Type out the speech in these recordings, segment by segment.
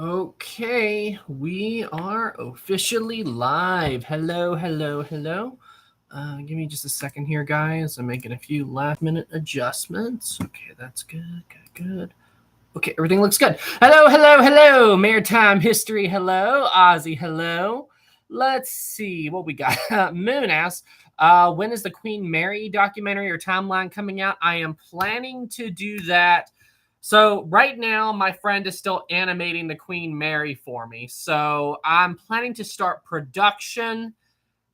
Okay, we are officially live. Hello, hello, hello. Give me just a second here, guys. I'm making a few last-minute adjustments. Okay, that's good, good. Okay, everything looks good. Hello, hello, hello. Maritime history, hello. Ozzy, hello. Let's see what we got. Moon asks, when is the Queen Mary documentary or timeline coming out? I am planning to do that. So right now, my friend is still animating the Queen Mary for me. So I'm planning to start production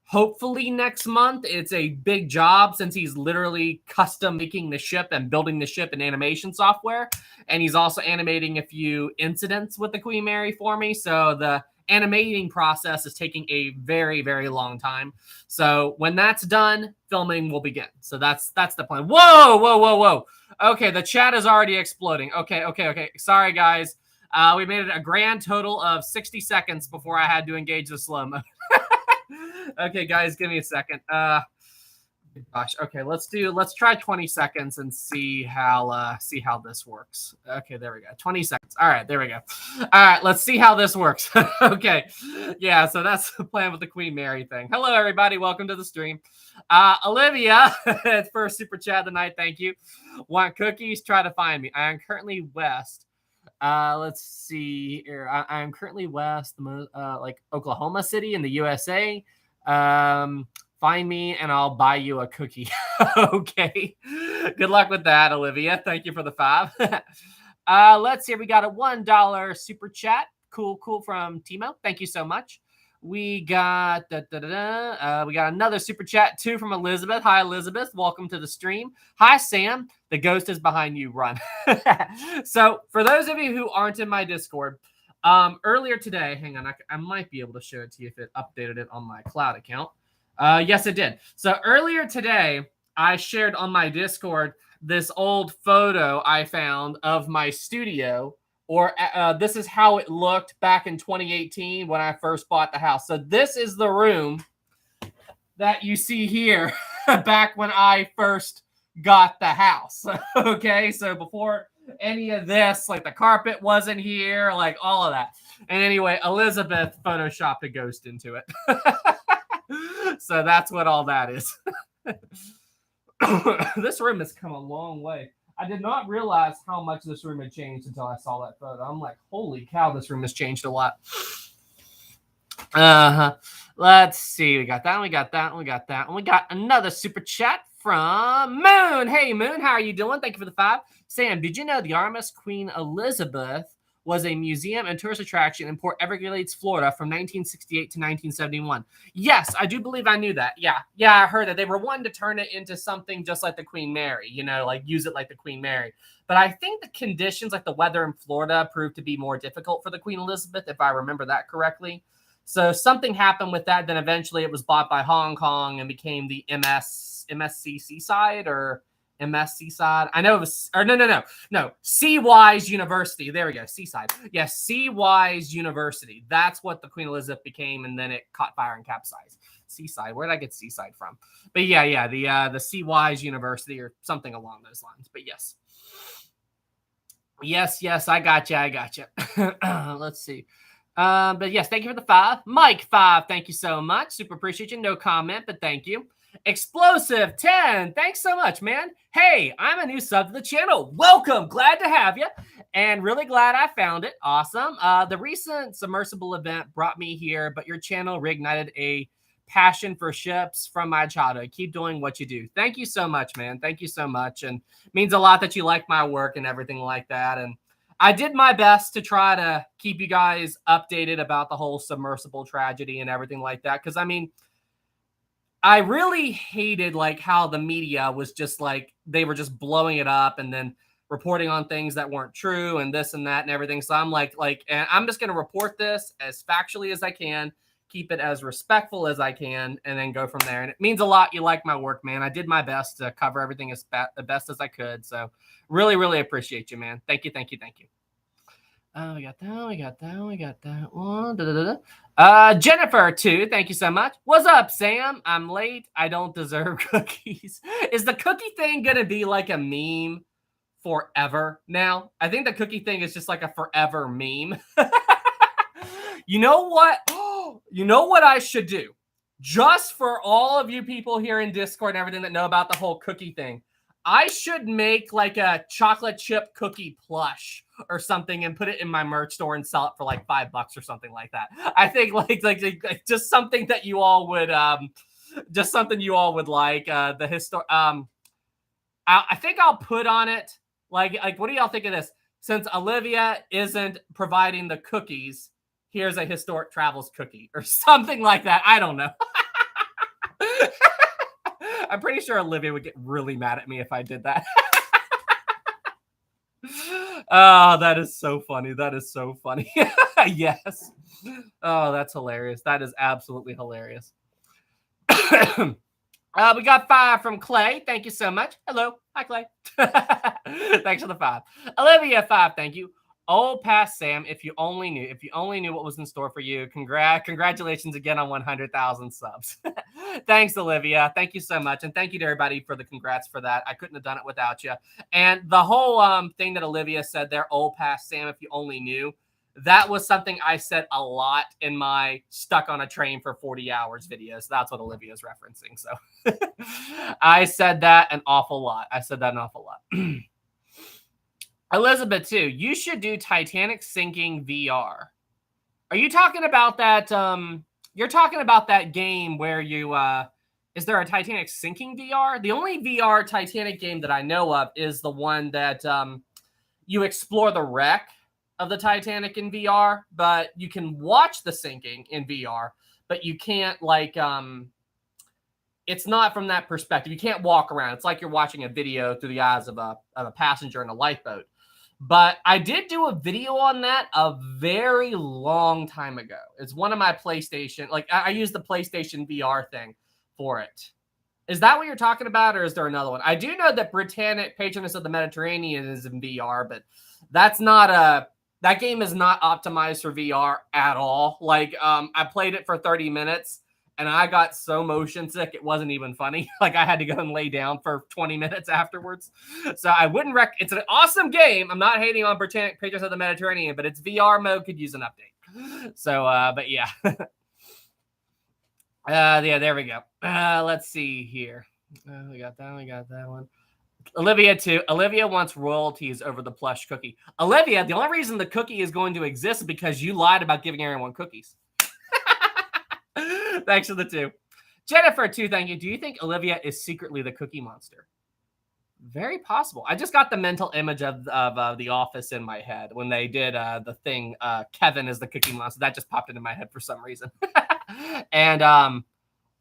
hopefully next month. It's a big job since he's literally custom making the ship and building the ship in animation software. And he's also animating a few incidents with the Queen Mary for me. So the animating process is taking a very, very long time. So when that's done, filming will begin. So that's the plan. Whoa, whoa, whoa, whoa. Okay, the chat is already exploding. Okay. Sorry, guys. We made it a grand total of 60 seconds before I had to engage the slow-mo. Okay, guys, give me a second. Gosh. Okay, let's try 20 seconds and see how this works. Okay, there we go. 20 seconds. All right, there we go. All right, let's see how this works. Okay. Yeah, so that's the plan with the Queen Mary thing. Hello, everybody. Welcome to the stream. Olivia, first super chat tonight. Thank you. Want cookies? Try to find me. I am currently west. Let's see here. I am currently west, like Oklahoma City in the USA. Find me and I'll buy you a cookie. Okay. Good luck with that, Olivia. Thank you for the 5. Let's see. We got a $1 super chat. Cool from Timo. Thank you so much. We got we got another super chat too from Elizabeth. Hi, Elizabeth. Welcome to the stream. Hi, Sam. The ghost is behind you. Run. So for those of you who aren't in my Discord, earlier today, hang on, I might be able to show it to you if it updated it on my cloud account. Yes, it did. So earlier today, I shared on my Discord this old photo I found of my studio, or this is how it looked back in 2018 when I first bought the house. So this is the room that you see here back when I first got the house. Okay, so before any of this, like the carpet wasn't here, like all of that. And anyway, Elizabeth photoshopped a ghost into it. So that's what all that is. This room has come a long way. I did not realize how much this room had changed until I saw that photo. I'm like, holy cow, this room has changed a lot. Let's see. We got that. We got that. And we got another super chat from Moon. Hey, Moon, how are you doing? Thank you for the 5. Sam, did you know the RMS Queen Elizabeth was a museum and tourist attraction in Port Everglades, Florida from 1968 to 1971? Yes, I do believe I knew that. Yeah, I heard that. They were wanting to turn it into something just like the Queen Mary, like use it like the Queen Mary. But I think the conditions, like the weather in Florida, proved to be more difficult for the Queen Elizabeth, if I remember that correctly. So something happened with that. Then eventually it was bought by Hong Kong and became the MSC Seaside or MS Seaside. I know it was, or no. Seawise University. There we go. Seaside. Yes, Seawise University. That's what the Queen Elizabeth became, and then it caught fire and capsized. Seaside. Where did I get Seaside from? But yeah, the Seawise University or something along those lines. But yes. Yes, I got you. Let's see. But yes, thank you for the 5. Mike 5, thank you so much. Super appreciate you. No comment, but thank you. Explosive 10, thanks so much, man. Hey, I'm a new sub to the channel. Welcome, glad to have you, and really glad I found it. Awesome. The recent Submersible event brought me here, but your channel reignited a passion for ships from my childhood. Keep doing what you do. Thank you so much, man. Thank you so much, and it means a lot that you like my work and everything like that. And I did my best to try to keep you guys updated about the whole Submersible tragedy and everything like that. Because, I mean, I really hated, like, how the media was just, like, they were just blowing it up and then reporting on things that weren't true and this and that and everything. So I'm like, and I'm just going to report this as factually as I can, keep it as respectful as I can, and then go from there. And it means a lot. You like my work, man. I did my best to cover everything as the best as I could. So really, really appreciate you, man. Thank you. We got that one. Jennifer, too. Thank you so much. What's up, Sam? I'm late. I don't deserve cookies. Is the cookie thing going to be like a meme forever now? I think the cookie thing is just like a forever meme. You know what? You know what I should do? Just for all of you people here in Discord and everything that know about the whole cookie thing, I should make like a chocolate chip cookie plush or something and put it in my merch store and sell it for like $5 or something like that. I think like just something that you all would just something you all would like. I think I'll put on it like what do y'all think of this? Since Olivia isn't providing the cookies, here's a historic travels cookie or something like that. I don't know. I'm pretty sure Olivia would get really mad at me if I did that. Oh, that is so funny. That is so funny. Yes. Oh, that's hilarious. That is absolutely hilarious. We got 5 from Clay. Thank you so much. Hello. Hi, Clay. Thanks for the 5. Olivia, 5. Thank you. Oh, past Sam, if you only knew what was in store for you. Congratulations again on 100,000 subs. Thanks, Olivia. Thank you so much. And thank you to everybody for the congrats for that. I couldn't have done it without you. And the whole thing that Olivia said there, oh, past Sam, if you only knew, that was something I said a lot in my stuck on a train for 40 hours videos. That's what Olivia is referencing. So I said that an awful lot. Elizabeth, too, you should do Titanic sinking VR. Are you talking about that? You're talking about that game where you, is there a Titanic sinking VR? The only VR Titanic game that I know of is the one that you explore the wreck of the Titanic in VR, but you can watch the sinking in VR, but you can't like, it's not from that perspective. You can't walk around. It's like you're watching a video through the eyes of a passenger in a lifeboat. But I did do a video on that a very long time ago. It's one of my PlayStation, like I used the PlayStation VR thing for it. Is that what you're talking about, or is there another one? I do know that Britannic Patroness of the Mediterranean is in VR, but that's not that game is not optimized for VR at all. Like I played it for 30 minutes. And I got so motion sick, it wasn't even funny. Like I had to go and lay down for 20 minutes afterwards. So I wouldn't it's an awesome game. I'm not hating on Britannic Patriots of the Mediterranean, but its VR mode could use an update. So, but yeah. Yeah, there we go. Let's see here. We got that one. Olivia, too. Olivia wants royalties over the plush cookie. Olivia, the only reason the cookie is going to exist is because you lied about giving everyone cookies. Thanks for the 2. Jennifer, 2, thank you. Do you think Olivia is secretly the Cookie Monster? Very possible. I just got the mental image of The Office in my head when they did the thing, Kevin is the Cookie Monster. That just popped into my head for some reason. And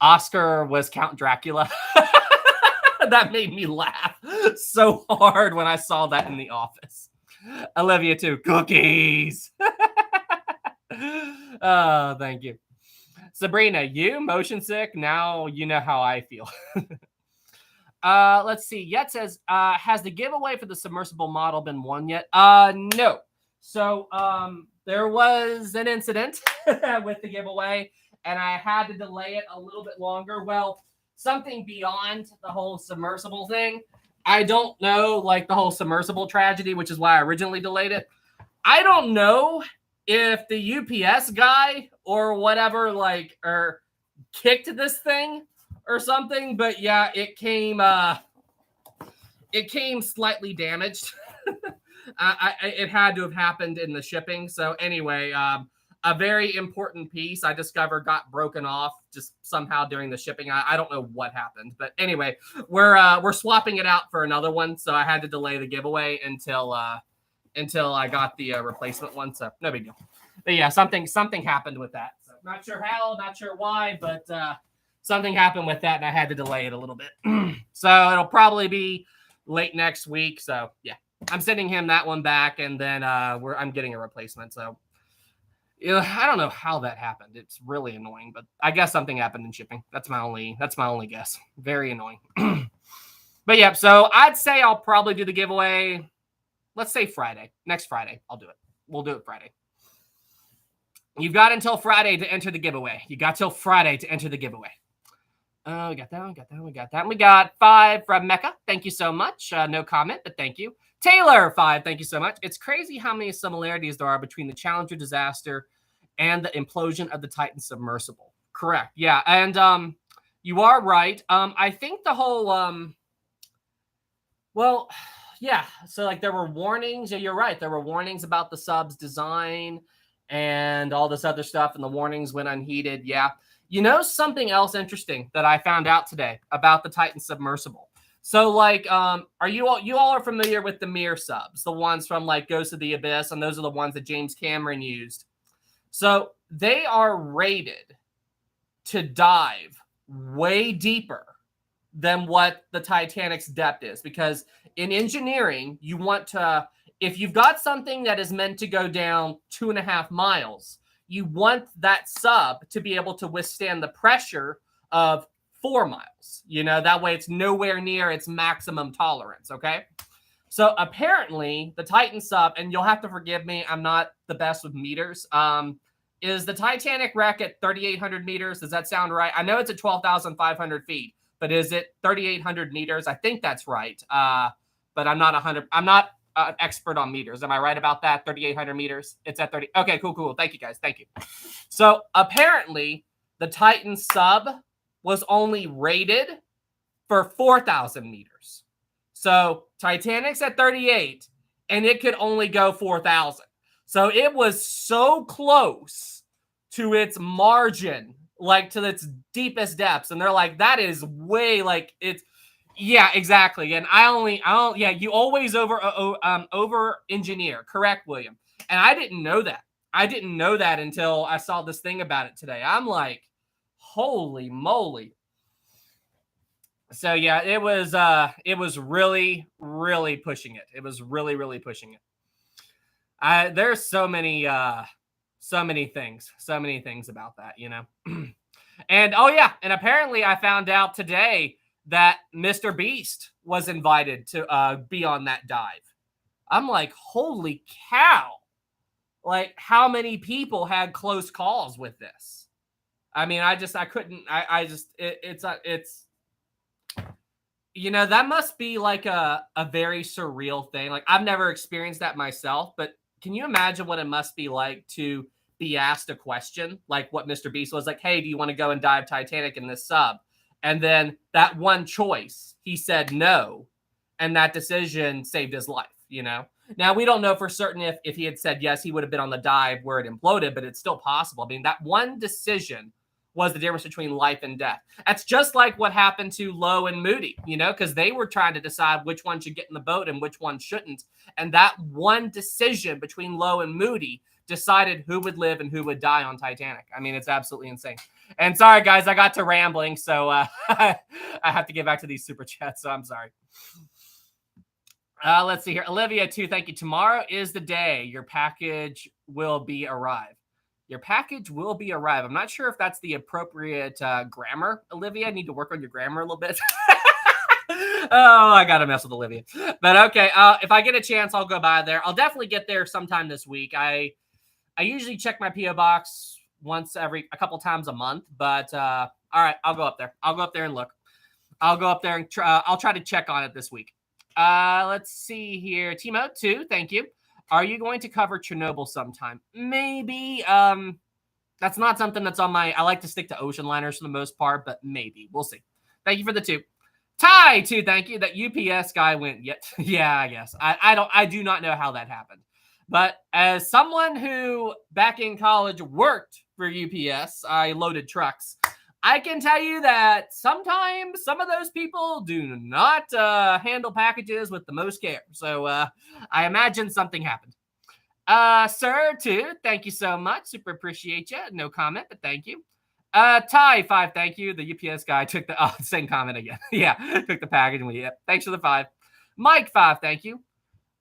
Oscar was Count Dracula. That made me laugh so hard when I saw that in The Office. Olivia, too. Cookies. Oh, thank you. Sabrina, you motion sick. Now you know how I feel. Let's see. Yet says, has the giveaway for the submersible model been won yet? No. So there was an incident with the giveaway, and I had to delay it a little bit longer. Well, something beyond the whole submersible thing. I don't know, like the whole submersible tragedy, which is why I originally delayed it. I don't know if the UPS guy or whatever, like, or kicked this thing or something, but yeah, it came slightly damaged. It had to have happened in the shipping. So anyway, a very important piece I discovered got broken off just somehow during the shipping. I don't know what happened, but anyway, we're swapping it out for another one. So I had to delay the giveaway until I got the replacement one. So no big deal. But yeah, something happened with that. So not sure how, not sure why, but something happened with that, and I had to delay it a little bit. So it'll probably be late next week. So yeah, I'm sending him that one back, and then I'm getting a replacement. So I don't know how that happened. It's really annoying, but I guess something happened in shipping. That's my only guess. Very annoying. But yeah, so I'd say I'll probably do the giveaway. Let's say Friday. Next Friday, I'll do it. We'll do it Friday. You've got until Friday to enter the giveaway. We got till Friday to enter the giveaway. We got that. We got 5 from Mecca. Thank you so much. No comment, but thank you. Taylor, 5. Thank you so much. It's crazy how many similarities there are between the Challenger disaster and the implosion of the Titan submersible. Correct. Yeah. And you are right. I think the whole well, yeah. So like there were warnings. Yeah, you're right. There were warnings about the sub's design and all this other stuff, and the warnings went unheeded. Yeah. You know something else interesting that I found out today about the Titan submersible. So like, are you all are familiar with the Mir subs, the ones from like Ghost of the Abyss, and those are the ones that James Cameron used. So they are rated to dive way deeper than what the Titanic's depth is, because in engineering, you want to, if you've got something that is meant to go down 2.5 miles, you want that sub to be able to withstand the pressure of 4 miles. You know, that way it's nowhere near its maximum tolerance. Okay. So apparently the Titan sub, and you'll have to forgive me, I'm not the best with meters. Is the Titanic wreck at 3,800 meters? Does that sound right? I know it's at 12,500 feet, but is it 3,800 meters? I think that's right. But I'm not I'm not an expert on meters. Am I right about that? 3,800 meters. It's at 30. Okay, cool. Thank you guys. Thank you. So apparently the Titan sub was only rated for 4,000 meters. So Titanic's at 38 and it could only go 4,000. So it was so close to its margin, like to its deepest depths. And they're like, that is way like it's, yeah, exactly. And yeah, you always over engineer. Correct, William. And I didn't know that. I didn't know that until I saw this thing about it today. I'm like, holy moly. So yeah, it was really, really pushing it. It was really, really pushing it. There's so many things about that, you know. And oh yeah, and apparently I found out today that Mr. Beast was invited to be on that dive. I'm like, holy cow. Like, how many people had close calls with this? I mean, it's you know, that must be like a very surreal thing. Like, I've never experienced that myself, but can you imagine what it must be like to be asked a question like what Mr. Beast was like, hey, do you want to go and dive Titanic in this sub? And then that one choice, he said no. And that decision saved his life, you know? Now, we don't know for certain if he had said yes, he would have been on the dive where it imploded, but it's still possible. I mean, that one decision was the difference between life and death. That's just like what happened to Lowe and Moody, you know, because they were trying to decide which one should get in the boat and which one shouldn't. And that one decision between Lowe and Moody decided who would live and who would die on Titanic. I mean, it's absolutely insane. And sorry, guys, I got to rambling, so I have to get back to these super chats, so I'm sorry. Let's see here. Olivia, too, thank you. Tomorrow is the day your package will be arrived. Your package will be arrived. I'm not sure if that's the appropriate grammar, Olivia. I need to work on your grammar a little bit. Oh, I got to mess with Olivia. But okay, if I get a chance, I'll go by there. I'll definitely get there sometime this week. I usually check my P.O. box a couple times a month. But all right, I'll go up there. I'll go up there and look. I'll go up there and I'll try to check on it this week. Let's see here. Timo, too. Thank you. Are you going to cover Chernobyl sometime? Maybe. That's not something that's on my... I like to stick to ocean liners for the most part, but maybe. We'll see. Thank you for the 2. Ty, too. Thank you. That UPS guy went... Yeah, I guess. I do not know how that happened. But as someone who, back in college, worked for UPS, I loaded trucks. I can tell you that sometimes some of those people do not handle packages with the most care. So I imagine something happened. Sir, too, thank you so much. Super appreciate you. No comment, but thank you. Ty, 5, thank you. The UPS guy took the same comment again. Yeah, took the package and thanks for the 5. Mike, 5, thank you.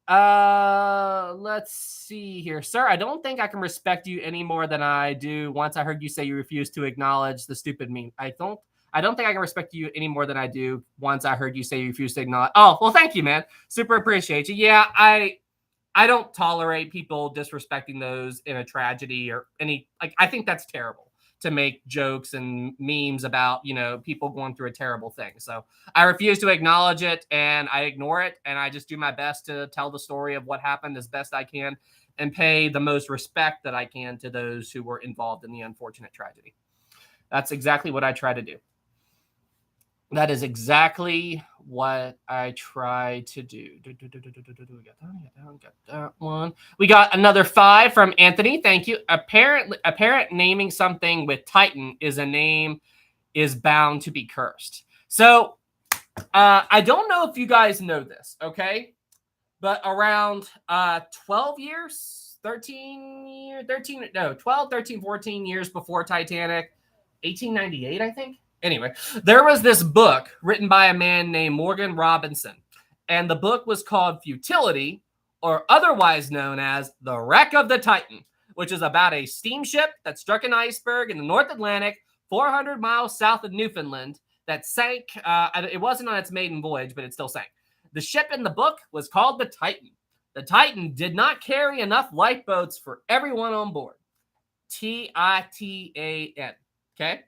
Let's see here. Sir, I don't think I can respect you any more than I do once I heard you say you refuse to acknowledge the stupid meme. I don't think I can respect you any more than I do once I heard you say you refuse to acknowledge. Oh, well, thank you, man. Super appreciate you. Yeah, I don't tolerate people disrespecting those in a tragedy or any, like, I think that's terrible to make jokes and memes about, you know, people going through a terrible thing. So I refuse to acknowledge it and I ignore it. And I just do my best to tell the story of what happened as best I can. and pay the most respect that I can to those who were involved in the unfortunate tragedy. That's exactly what I try to do. That is exactly what I try to do. We got that one. We got another 5 from Anthony. Thank you. Apparent naming something with Titan is a name is bound to be cursed. So I don't know if you guys know this, okay? But around 12 years, 13, 12, 13, 14 years before Titanic, 1898, I think. Anyway, there was this book written by a man named Morgan Robinson, and the book was called Futility, or otherwise known as The Wreck of the Titan, which is about a steamship that struck an iceberg in the North Atlantic, 400 miles south of Newfoundland, that sank. It wasn't on its maiden voyage, but it still sank. The ship in the book was called the Titan. The Titan did not carry enough lifeboats for everyone on board. Titan. Okay?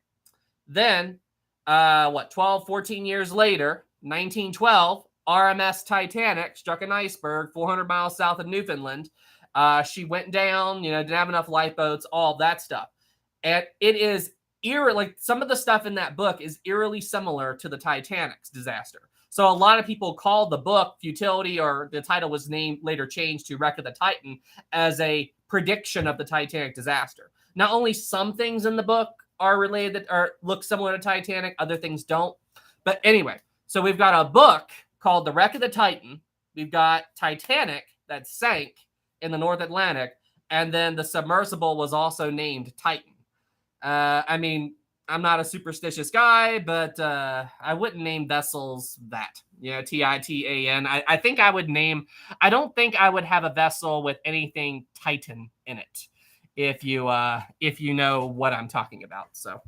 Then, 12, 14 years later, 1912, RMS Titanic struck an iceberg 400 miles south of Newfoundland. She went down, didn't have enough lifeboats, all that stuff. And it is eerie, like some of the stuff in that book is eerily similar to the Titanic's disaster. So a lot of people call the book Futility, or the title was later changed to Wreck of the Titan, as a prediction of the Titanic disaster. Not only some things in the book are related or look similar to Titanic, other things don't. But anyway, so we've got a book called The Wreck of the Titan. We've got Titanic that sank in the North Atlantic, and then the submersible was also named Titan. I mean, I'm not a superstitious guy, but I wouldn't name vessels that. Titan. I think I would name. I don't think I would have a vessel with anything Titan in it. If you know what I'm talking about. So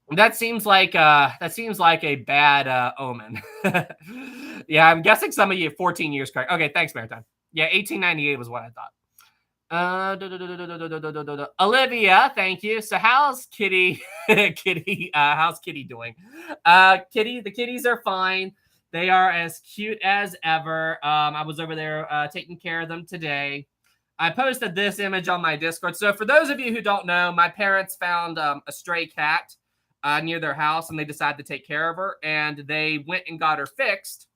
that seems like a bad omen. Yeah, I'm guessing some of you 14 years correct. Okay, thanks, Maritime. Yeah, 1898 was what I thought. Olivia, thank you. So how's Kitty? How's Kitty doing? The kitties are fine. They are as cute as ever. I was over there taking care of them today. I posted this image on my Discord. So for those of you who don't know, my parents found a stray cat near their house, and they decided to take care of her. And they went and got her fixed.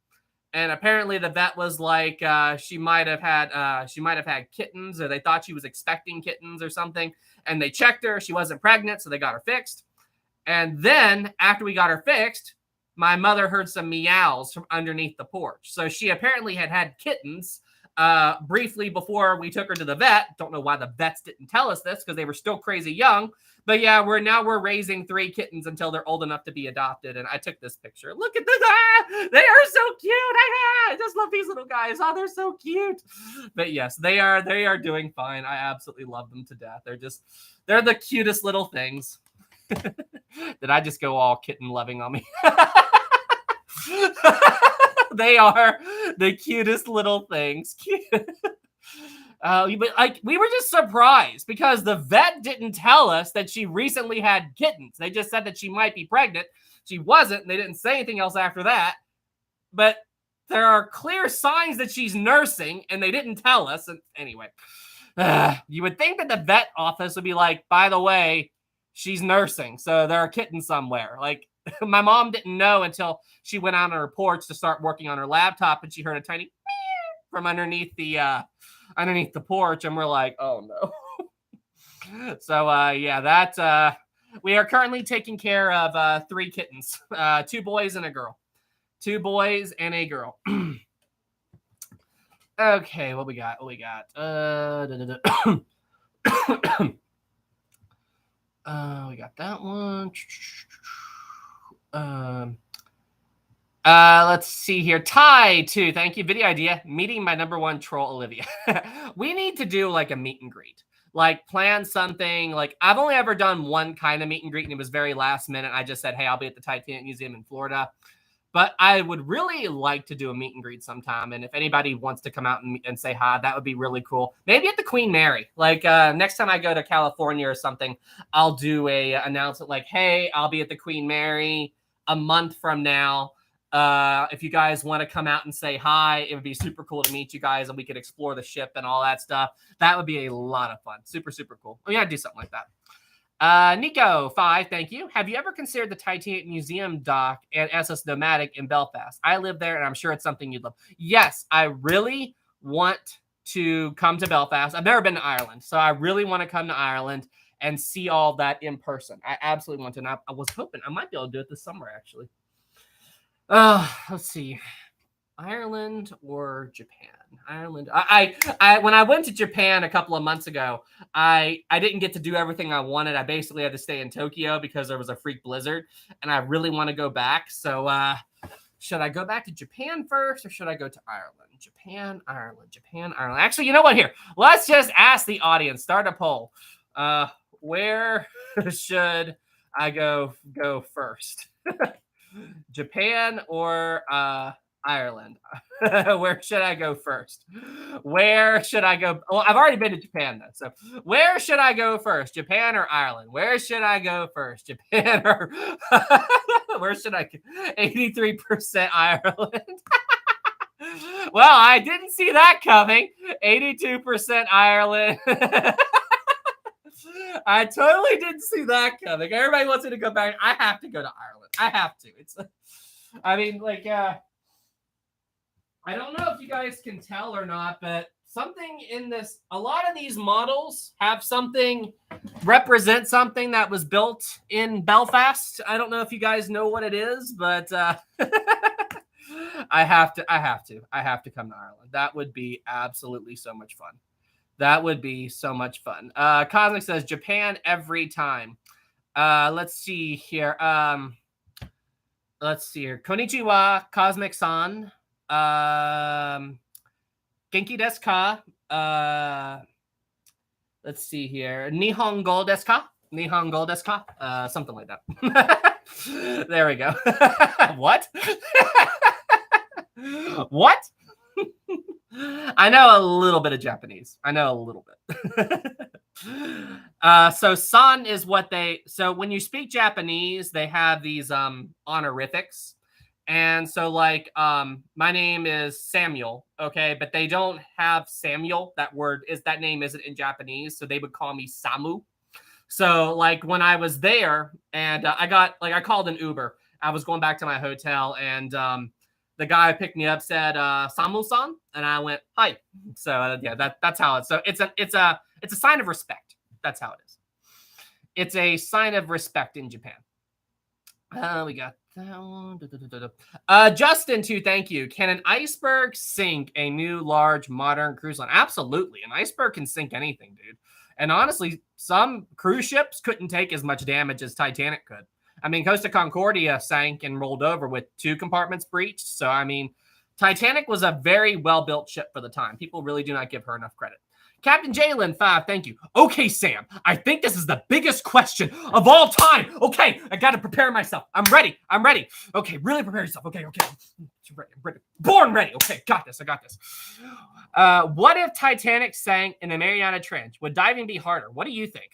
And apparently the vet was like, she might have had kittens, or they thought she was expecting kittens or something. And they checked her. She wasn't pregnant, so they got her fixed. And then after we got her fixed, my mother heard some meows from underneath the porch. So she apparently had kittens briefly before we took her to the vet. Don't know why the vets didn't tell us this, because they were still crazy young. But yeah, we're raising 3 kittens until they're old enough to be adopted. And I took this picture. Look at this. They are so cute. I just love these little guys. Oh, they're so cute. But yes, they are doing fine. I absolutely love them to death. They're the cutest little things. Did I just go all kitten loving on me? They are the cutest little things. But we were just surprised because the vet didn't tell us that she recently had kittens. They just said that she might be pregnant. She wasn't, and they didn't say anything else after that. But there are clear signs that she's nursing, and they didn't tell us. And anyway, you would think that the vet office would be like, by the way, she's nursing, so there are kittens somewhere. Like, my mom didn't know until she went out on her porch to start working on her laptop, and she heard a tiny meow from underneath the porch, and we're like, oh no. So yeah, that we are currently taking care of 3 kittens, 2 boys and a girl. 2 boys and a girl. Okay, what we got? We got that one. Let's see here. Ty, too. Thank you. Video idea. Meeting my #1 troll, Olivia. We need to do like a meet and greet. Like plan something. Like I've only ever done one kind of meet and greet, and it was very last minute. I just said, hey, I'll be at the Titanic Museum in Florida. But I would really like to do a meet and greet sometime. And if anybody wants to come out and say hi, that would be really cool. Maybe at the Queen Mary. Like next time I go to California or something, I'll do a announcement like, hey, I'll be at the Queen Mary a month from now. If you guys want to come out and say hi, it would be super cool to meet you guys, and we could explore the ship and all that stuff. That would be a lot of fun. Super, super cool. We gotta do something like that. Nico 5, thank you. Have you ever considered the Titanic Museum dock and SS Nomadic in Belfast? I live there, and I'm sure it's something you'd love. Yes, I really want to come to Belfast. I've never been to Ireland, so I really want to come to Ireland and see all that in person. I absolutely want to. And I was hoping I might be able to do it this summer, actually. Let's see. Ireland or Japan? Ireland. I when I went to Japan a couple of months ago, I didn't get to do everything I wanted. I basically had to stay in Tokyo because there was a freak blizzard, and I really want to go back. So should I go back to Japan first, or should I go to Ireland? Japan, Ireland, Japan, Ireland. Actually, you know what? Here, let's just ask the audience. Start a poll. Where should I go first? Japan or Ireland? Where should I go first? Where should I go? Well, I've already been to Japan, though. So where should I go first? Japan or Ireland? Where should I go first? Japan or... Where should I go? 83% Ireland. Well, I didn't see that coming. 82% Ireland. I totally didn't see that coming. Everybody wants me to go back. I have to go to Ireland. I have to. It's, I mean, like, I don't know if you guys can tell or not, but something in this, a lot of these models have something, represent something that was built in Belfast. I don't know if you guys know what it is, but I have to come to Ireland. That would be absolutely so much fun. That would be so much fun. Cosmic says Japan every time. Let's see here. Konnichiwa, Cosmic-san. Genki desu ka? Let's see here. Nihongo desu ka? Nihongo desu ka? Something like that. There we go. What? What? I know a little bit of Japanese. I know a little bit. So san is what they, so when you speak Japanese, they have these honorifics. And so like my name is Samuel, okay, but they don't have Samuel. That name isn't in Japanese, so they would call me Samu. So like when I was there and I called an Uber. I was going back to my hotel, and the guy who picked me up said Samu-san, and I went hi. So yeah, that's how it's. So it's a sign of respect. That's how it is. It's a sign of respect in Japan. We got that one. Justin, too, thank you. Can an iceberg sink a new large modern cruise line? Absolutely. An iceberg can sink anything, dude. And honestly, some cruise ships couldn't take as much damage as Titanic could. I mean, Costa Concordia sank and rolled over with 2 compartments breached. So, I mean, Titanic was a very well-built ship for the time. People really do not give her enough credit. Captain Jalen 5, thank you. Okay, Sam, I think this is the biggest question of all time. Okay, I got to prepare myself. I'm ready. Okay, really prepare yourself. Okay. I'm ready. Born ready. Okay, got this. I got this. What if Titanic sank in the Mariana Trench? Would diving be harder? What do you think?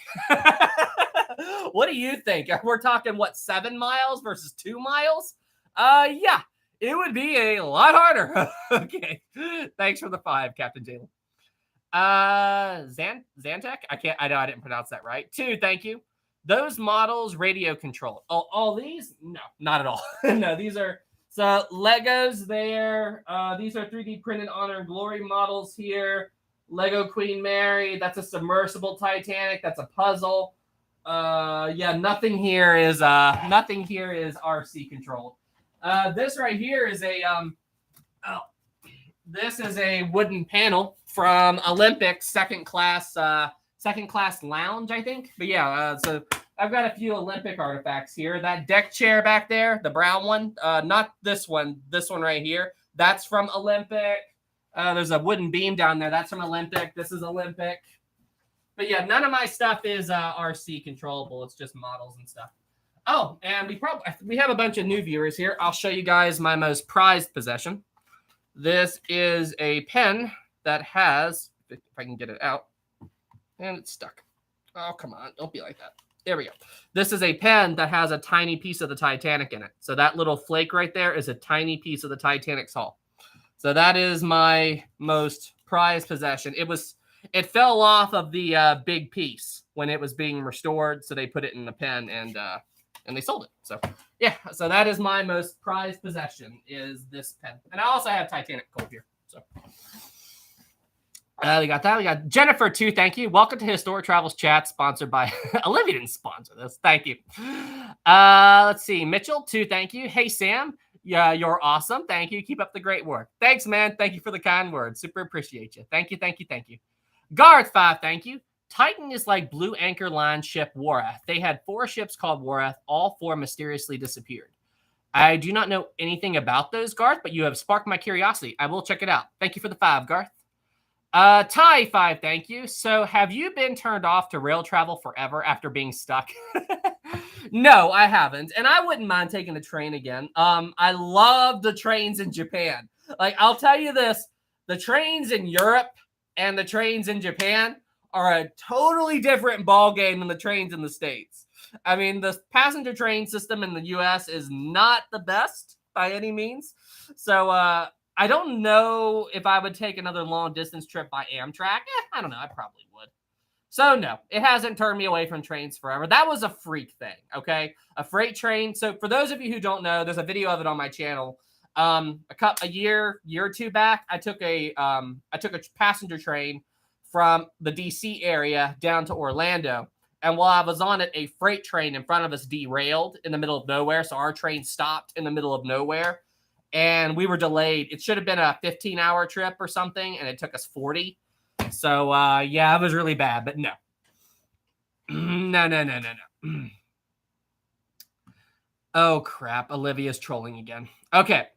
What do you think? We're talking, 7 miles versus 2 miles? Yeah, it would be a lot harder. Okay, thanks for the 5, Captain Jalen. Zantek? I know I didn't pronounce that right. 2, thank you. Those models radio controlled. Oh, all these? No, not at all. No, these are so Legos there. These are 3D printed Honor and Glory models here. Lego Queen Mary. That's a submersible Titanic. That's a puzzle. Yeah, nothing here is RC controlled. This right here is this is a wooden panel from Olympic second class lounge, I think. But yeah, so I've got a few Olympic artifacts here. That deck chair back there, the brown one, not this one right here. That's from Olympic. There's a wooden beam down there. That's from Olympic. This is Olympic. But yeah, none of my stuff is RC controllable. It's just models and stuff. Oh, and we have a bunch of new viewers here. I'll show you guys my most prized possession. This is a pen that has, if I can get it out, and it's stuck. Oh, come on. Don't be like that. There we go. This is a pen that has a tiny piece of the Titanic in it. So that little flake right there is a tiny piece of the Titanic's hull. So that is my most prized possession. It fell off of the big piece when it was being restored. So they put it in the pen and they sold it. So yeah, so that is my most prized possession is this pen. And I also have Titanic coal here. So we got that. We got Jennifer too. Thank you. Welcome to Historic Travels Chat, sponsored by Olivia. Didn't sponsor this. Thank you. Let's see. Mitchell too. Thank you. Hey Sam. Yeah, you're awesome. Thank you. Keep up the great work. Thanks, man. Thank you for the kind words. Super appreciate you. Thank you. Thank you. Thank you. Garth 5. Thank you. Titan is like Blue Anchor Line ship Warath. They had 4 ships called Warath. All 4 mysteriously disappeared. I do not know anything about those, Garth, but you have sparked my curiosity. I will check it out. Thank you for the 5, Garth. Ty 5, thank you. So have you been turned off to rail travel forever after being stuck? No, I haven't. And I wouldn't mind taking the train again. I love the trains in Japan. Like, I'll tell you this, the trains in Europe and the trains in Japan are a totally different ball game than the trains in the States. I mean, the passenger train system in the US is not the best by any means. So, I don't know if I would take another long distance trip by Amtrak. I don't know. I probably would. So no, it hasn't turned me away from trains forever. That was a freak thing, okay? A freight train. So for those of you who don't know, there's a video of it on my channel. A year or two back, I took a passenger train from the DC area down to Orlando. And while I was on it, a freight train in front of us derailed in the middle of nowhere. So our train stopped in the middle of nowhere. And we were delayed. It should have been a 15-hour trip or something, and it took us 40. So, yeah, it was really bad, but no. No. Oh, crap. Olivia's trolling again. Okay,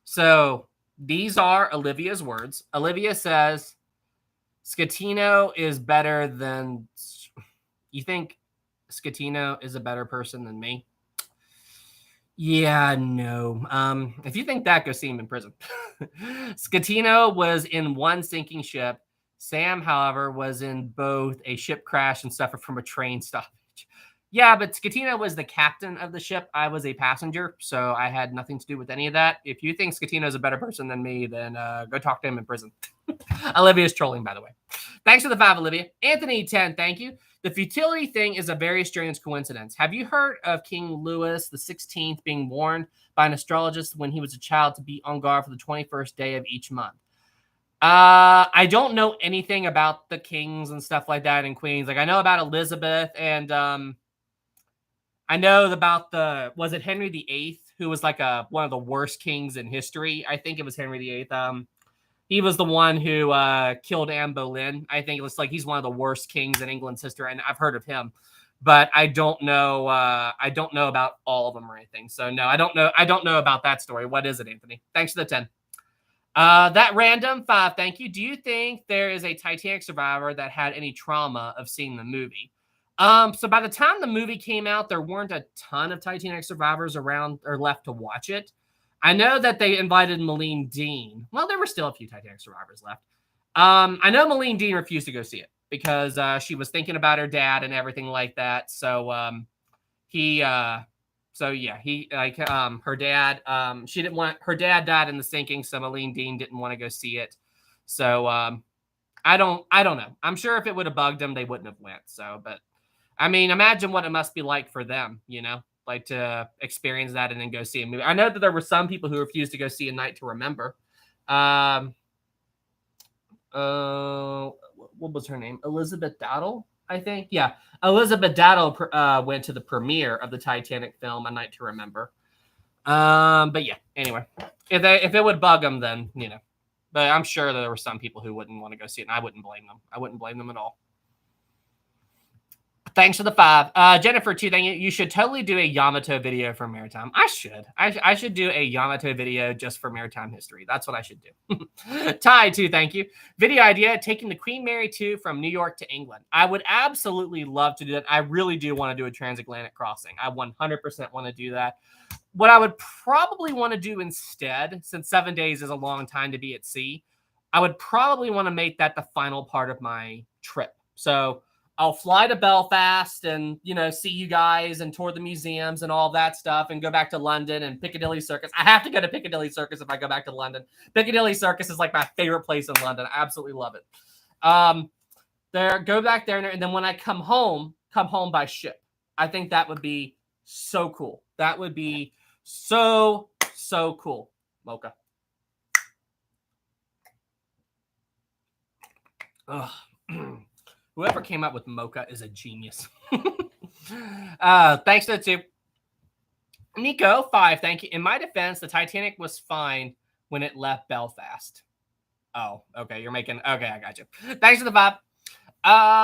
so these are Olivia's words. Olivia says, Scatino is better than... You think Scatino is a better person than me? Yeah, no. If you think that, go see him in prison. Scatino was in one sinking ship. Sam, however, was in both a ship crash and suffered from a train stoppage. Yeah, but Scatino was the captain of the ship. I was a passenger, so I had nothing to do with any of that. If you think Scatino is a better person than me, then go talk to him in prison. Olivia's trolling, by the way. Thanks for the 5, Olivia. Anthony 10, thank you. The futility thing is a very strange coincidence. Have you heard of King Louis XVI being warned by an astrologist when he was a child to be on guard for the 21st day of each month? I don't know anything about the kings and stuff like that and queens. Like, I know about Elizabeth and I know about was it Henry VIII, who was like one of the worst kings in history? I think it was Henry VIII. He was the one who killed Anne Boleyn. I think it was like he's one of the worst kings in England's history, and I've heard of him, but I don't know. I don't know about all of them or anything. So no, I don't know. I don't know about that story. What is it, Anthony? Thanks for the 10. That random 5. Thank you. Do you think there is a Titanic survivor that had any trauma of seeing the movie? So by the time the movie came out, there weren't a ton of Titanic survivors around or left to watch it. I know that they invited Malene Dean. Well, there were still a few Titanic survivors left. I know Malene Dean refused to go see it because she was thinking about her dad and everything like that. So her dad, she didn't want, her dad died in the sinking, so Malene Dean didn't want to go see it. So I don't know. I'm sure if it would have bugged them, they wouldn't have went. So, but I mean, imagine what it must be like for them, you know, like to experience that and then go see a movie. I know that there were some people who refused to go see A Night to Remember. What was her name? Elizabeth Dowdle, I think. Yeah, Elizabeth Dowdle went to the premiere of the Titanic film A Night to Remember. But yeah, anyway, if it would bug them, then you know. But I'm sure that there were some people who wouldn't want to go see it, and I wouldn't blame them. I wouldn't blame them at all. Thanks for the 5. Jennifer, too, you should totally do a Yamato video for Maritime. I should. I should do a Yamato video just for Maritime history. That's what I should do. Ty, too, thank you. Video idea, taking the Queen Mary 2 from New York to England. I would absolutely love to do that. I really do want to do a transatlantic crossing. I 100% want to do that. What I would probably want to do instead, since 7 days is a long time to be at sea, I would probably want to make that the final part of my trip. So I'll fly to Belfast and, you know, see you guys and tour the museums and all that stuff and go back to London and Piccadilly Circus. I have to go to Piccadilly Circus if I go back to London. Piccadilly Circus is like my favorite place in London. I absolutely love it. Go back there, and then when I come home by ship. I think that would be so cool. That would be so cool. Mocha. Ugh. Whoever came up with mocha is a genius. Thanks to the two. Nico, 5, thank you. In my defense, the Titanic was fine when it left Belfast. Oh, okay. You're making... Okay, I got you. Thanks for the 5.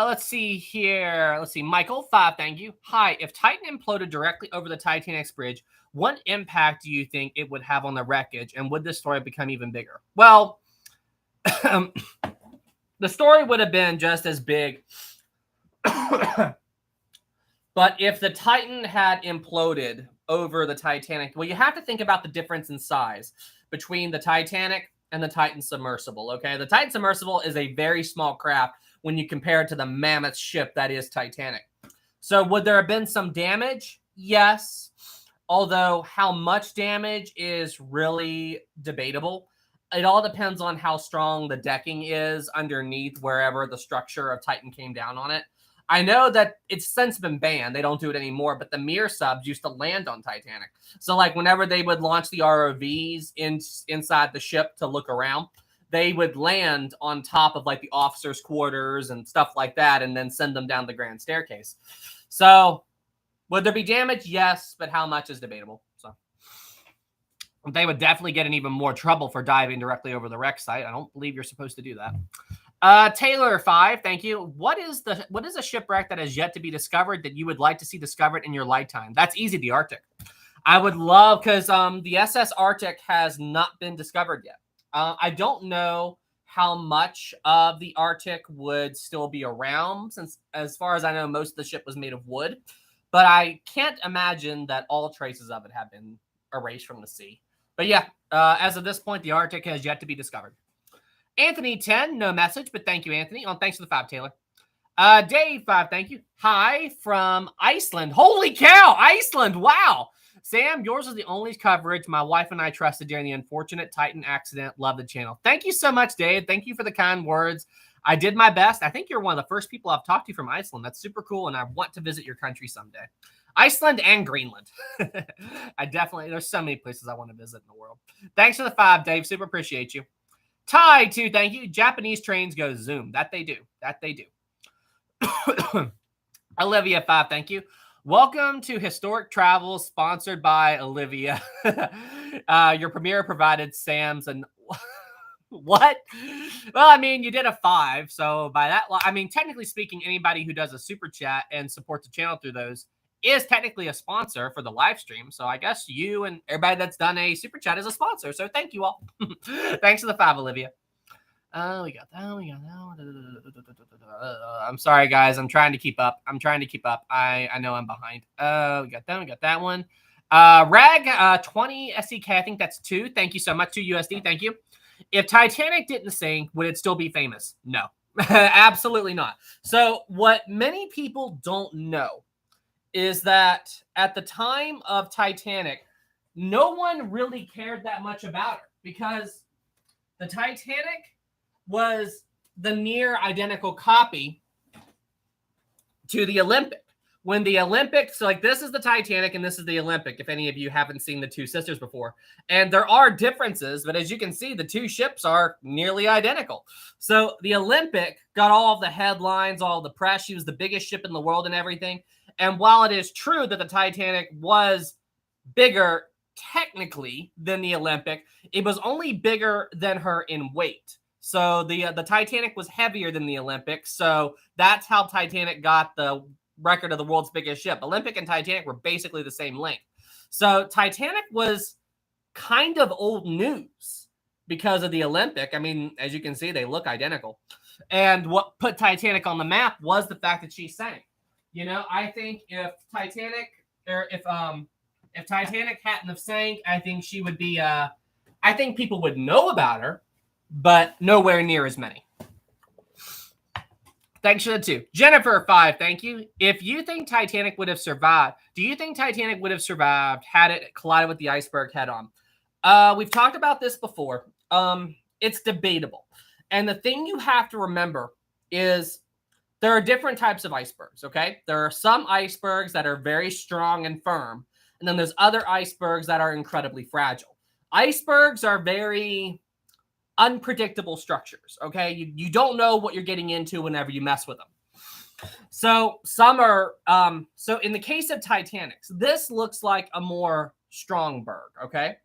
Let's see here. Let's see. Michael, 5, thank you. Hi, if Titan imploded directly over the Titanic's bridge, what impact do you think it would have on the wreckage, and would this story become even bigger? Well... the story would have been just as big. But if the Titan had imploded over the Titanic, well, you have to think about the difference in size between the Titanic and the Titan Submersible, okay? The Titan Submersible is a very small craft when you compare it to the mammoth ship that is Titanic. So would there have been some damage? Yes. Although how much damage is really debatable. It all depends on how strong the decking is underneath wherever the structure of Titan came down on it. I know that it's since been banned. They don't do it anymore, but the Mir subs used to land on Titanic. So like whenever they would launch the ROVs inside the ship to look around, they would land on top of like the officers' quarters and stuff like that and then send them down the grand staircase. So would there be damage? Yes, but how much is debatable. So they would definitely get in even more trouble for diving directly over the wreck site. I don't believe you're supposed to do that. Taylor, 5, thank you. What is a shipwreck that has yet to be discovered that you would like to see discovered in your lifetime? That's easy, the Arctic. I would love, because the SS Arctic has not been discovered yet. I don't know how much of the Arctic would still be around, since as far as I know, most of the ship was made of wood. But I can't imagine that all traces of it have been erased from the sea. But yeah, as of this point, the Arctic has yet to be discovered. Anthony, 10, no message, but thank you, Anthony. Oh, thanks for the 5, Taylor. Dave, 5, thank you. Hi from Iceland. Holy cow, Iceland, wow. Sam, yours is the only coverage my wife and I trusted during the unfortunate Titan accident. Love the channel. Thank you so much, Dave. Thank you for the kind words. I did my best. I think you're one of the first people I've talked to from Iceland. That's super cool, and I want to visit your country someday. Iceland and Greenland. There's so many places I want to visit in the world. Thanks for the 5, Dave. Super appreciate you. Ty, 2, thank you. Japanese trains go zoom. That they do. That they do. Olivia, 5, thank you. Welcome to Historic Travel, sponsored by Olivia. Your premiere provided Sam's and... What? Well, I mean, you did a 5. So by that, I mean, technically speaking, anybody who does a super chat and supports the channel through those is technically a sponsor for the live stream. So I guess you and everybody that's done a super chat is a sponsor. So thank you all. Thanks for the 5, Olivia. We got that. We got that. I'm sorry, guys. I'm trying to keep up. I know I'm behind. We got that. We got that one. Rag 20 SEK. I think that's 2. Thank you so much. 2 USD. Thank you. If Titanic didn't sink, would it still be famous? No, absolutely not. So what many people don't know is that at the time of Titanic, no one really cared that much about her because the Titanic was the near identical copy to the Olympic. When the Olympic, so like this is the Titanic and this is the Olympic, if any of you haven't seen the two sisters before. And there are differences, but as you can see, the two ships are nearly identical. So the Olympic got all of the headlines, all the press. She was the biggest ship in the world and everything. And while it is true that the Titanic was bigger technically than the Olympic, it was only bigger than her in weight. So the Titanic was heavier than the Olympic. So that's how Titanic got the record of the world's biggest ship. Olympic and Titanic were basically the same length. So Titanic was kind of old news because of the Olympic. I mean, as you can see, they look identical. And what put Titanic on the map was the fact that she sank. You know, I think if Titanic hadn't have sank, I think she would be I think people would know about her, but nowhere near as many. Thanks for the 2. Jennifer, 5. Thank you. If you think Titanic would have survived, do you think Titanic would have survived had it collided with the iceberg head on? We've talked about this before. It's debatable. And the thing you have to remember is there are different types of icebergs, okay? There are some icebergs that are very strong and firm, and then there's other icebergs that are incredibly fragile. Icebergs are very unpredictable structures, okay? You don't know what you're getting into whenever you mess with them. So some are, so in the case of Titanic, this looks like a more strong berg, okay?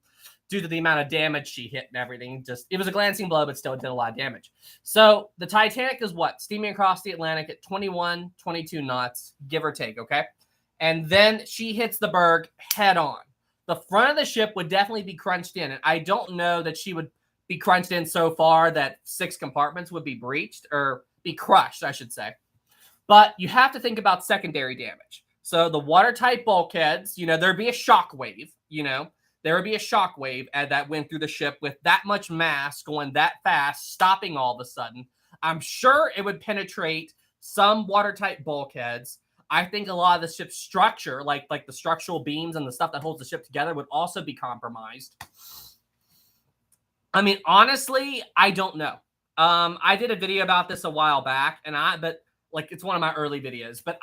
Due to the amount of damage she hit and everything. Just, it was a glancing blow, but still did a lot of damage. So the Titanic is what? Steaming across the Atlantic at 21, 22 knots, give or take, okay? And then she hits the berg head on. The front of the ship would definitely be crunched in. And I don't know that she would be crunched in so far that 6 compartments would be breached or be crushed, I should say. But you have to think about secondary damage. So the watertight bulkheads, you know, there'd be a shock wave, you know. There would be a shock wave that went through the ship with that much mass going that fast, stopping all of a sudden. I'm sure it would penetrate some watertight bulkheads. I think a lot of the ship's structure, like the structural beams and the stuff that holds the ship together, would also be compromised. I mean, honestly, I don't know. I did a video about this a while back, but it's one of my early videos. But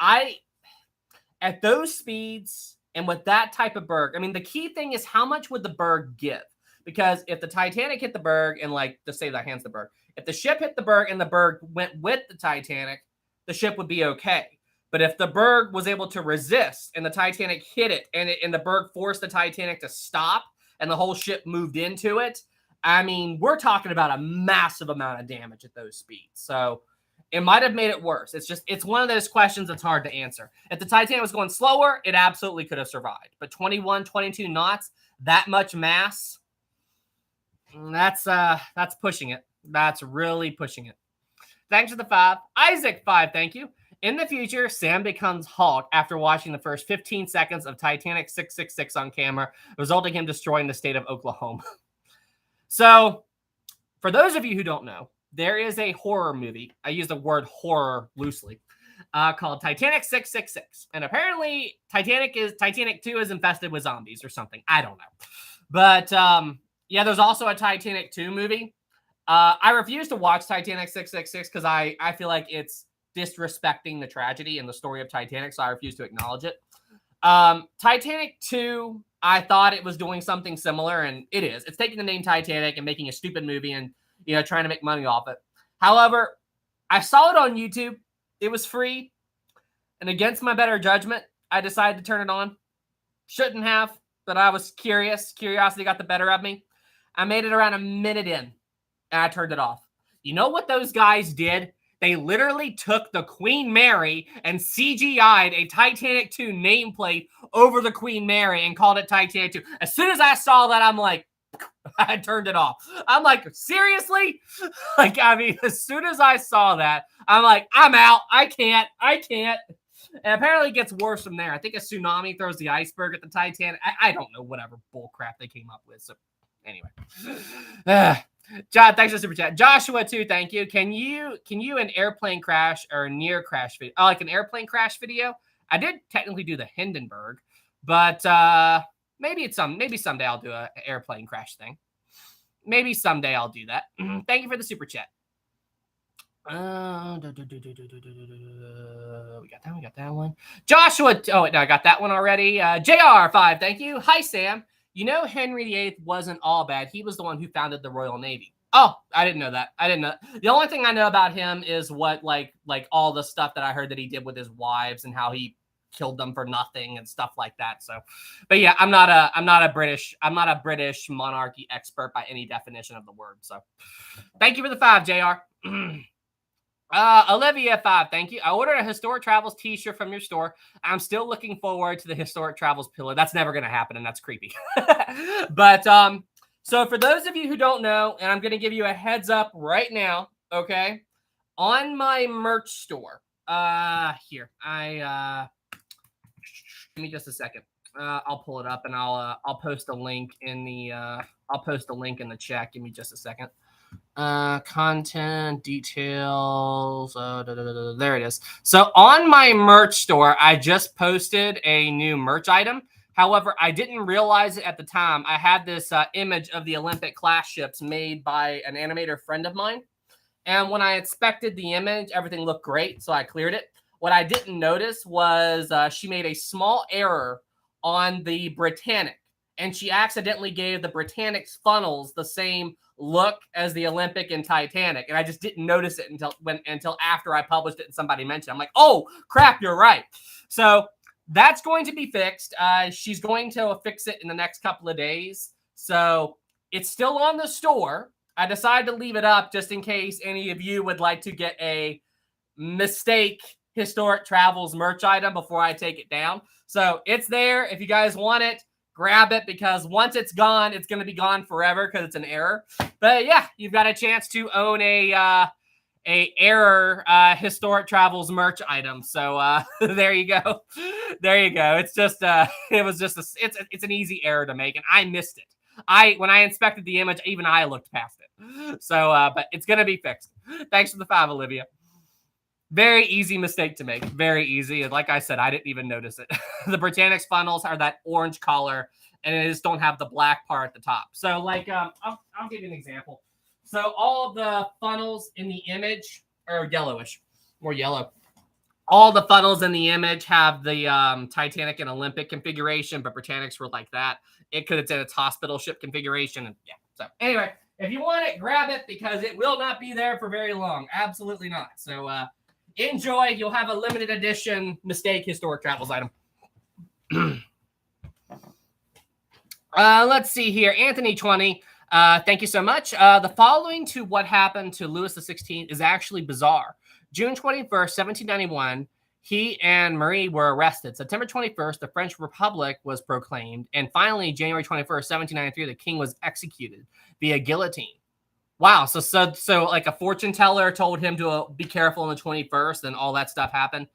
at those speeds and with that type of berg, I mean, the key thing is how much would the berg give? Because if the Titanic hit the berg and just say that hands the berg, if the ship hit the berg and the berg went with the Titanic, the ship would be okay. But if the berg was able to resist and the Titanic hit it and the berg forced the Titanic to stop and the whole ship moved into it, I mean, we're talking about a massive amount of damage at those speeds. So it might have made it worse. It's one of those questions that's hard to answer. If the Titanic was going slower, it absolutely could have survived. But 21, 22 knots, that much mass, that's pushing it. That's really pushing it. Thanks for the 5. Isaac, 5, thank you. In the future, Sam becomes Hulk after watching the first 15 seconds of Titanic 666 on camera, resulting in him destroying the state of Oklahoma. So, for those of you who don't know, there is a horror movie, I use the word horror loosely, called Titanic 666. And apparently, Titanic 2 is infested with zombies or something. I don't know. But, yeah, there's also a Titanic 2 movie. I refuse to watch Titanic 666 because I feel like it's disrespecting the tragedy and the story of Titanic, so I refuse to acknowledge it. Titanic 2, I thought it was doing something similar, and it is. It's taking the name Titanic and making a stupid movie and, you know, trying to make money off it. However, I saw it on YouTube. It was free. And against my better judgment, I decided to turn it on. Shouldn't have, but I was curious. Curiosity got the better of me. I made it around a minute in, and I turned it off. You know what those guys did? They literally took the Queen Mary and CGI'd a Titanic 2 nameplate over the Queen Mary and called it Titanic 2. As soon as I saw that, I'm like, I turned it off. I'm like, seriously? I mean, as soon as I saw that, I'm like, I'm out. I can't. And apparently it gets worse from there. I think a tsunami throws the iceberg at the Titanic. I don't know, whatever bull crap they came up with. So anyway. John, thanks for the super chat. Joshua, too, thank you. Can you an airplane crash or a near crash video? Oh, like an airplane crash video? I did technically do the Hindenburg, but maybe someday I'll do an airplane crash thing. Maybe someday I'll do that. Thank you for the super chat. We got that one. Joshua, oh wait, no, I got that one already. JR5, thank you. Hi, Sam. You know Henry VIII wasn't all bad. He was the one who founded the Royal Navy. Oh, I didn't know that. The only thing I know about him is what like all the stuff that I heard that he did with his wives and how he killed them for nothing and stuff like that. So, but yeah, I'm not a British monarchy expert by any definition of the word. So, thank you for the 5, JR. Olivia 5, thank you. I ordered a Historic Travels t-shirt from your store. I'm still looking forward to the Historic Travels pillow. That's never going to happen, and that's creepy. But so for those of you who don't know, and I'm going to give you a heads up right now, okay? On my merch store, here, give me just a second. I'll pull it up and I'll post a link in the chat. Give me just a second. Content details. There it is. So on my merch store, I just posted a new merch item. However, I didn't realize it at the time. I had this image of the Olympic class ships made by an animator friend of mine. And when I inspected the image, everything looked great, so I cleared it. What I didn't notice was she made a small error on the Britannic, and she accidentally gave the Britannic's funnels the same look as the Olympic and Titanic, and I just didn't notice it until after I published it and somebody mentioned it. I'm like, oh crap, you're right. So that's going to be fixed. She's going to fix it in the next couple of days. So it's still on the store. I decided to leave it up just in case any of you would like to get a mistake Historic Travels merch item before I take it down. So it's there. If you guys want it, grab it, because once it's gone, it's going to be gone forever because it's an error. But yeah, you've got a chance to own a error Historic Travels merch item. So there you go. There you go. It's just it was just it's an easy error to make, and I missed it. When I inspected the image, even I looked past it. So but it's gonna be fixed. Thanks for the 5, Olivia. Very easy mistake to make. Very easy. And like I said, I didn't even notice it. The Britannic's funnels are that orange color, and they just don't have the black part at the top. So like I'll give you an example. So all of the funnels in the image are yellowish, more yellow. All the funnels in the image have the Titanic and Olympic configuration, but Britannics were like that. It's in its hospital ship configuration. And yeah. So anyway, if you want it, grab it, because it will not be there for very long. Absolutely not. So enjoy. You'll have a limited edition mistake Historic Travels item. Let's see here. Anthony 20. Thank you so much. The following to what happened to Louis XVI is actually bizarre. June 21st, 1791, he and Marie were arrested. September 21st, the French Republic was proclaimed. And finally, January 21st, 1793, the king was executed via guillotine. Wow. So like a fortune teller told him to be careful on the 21st, and all that stuff happened.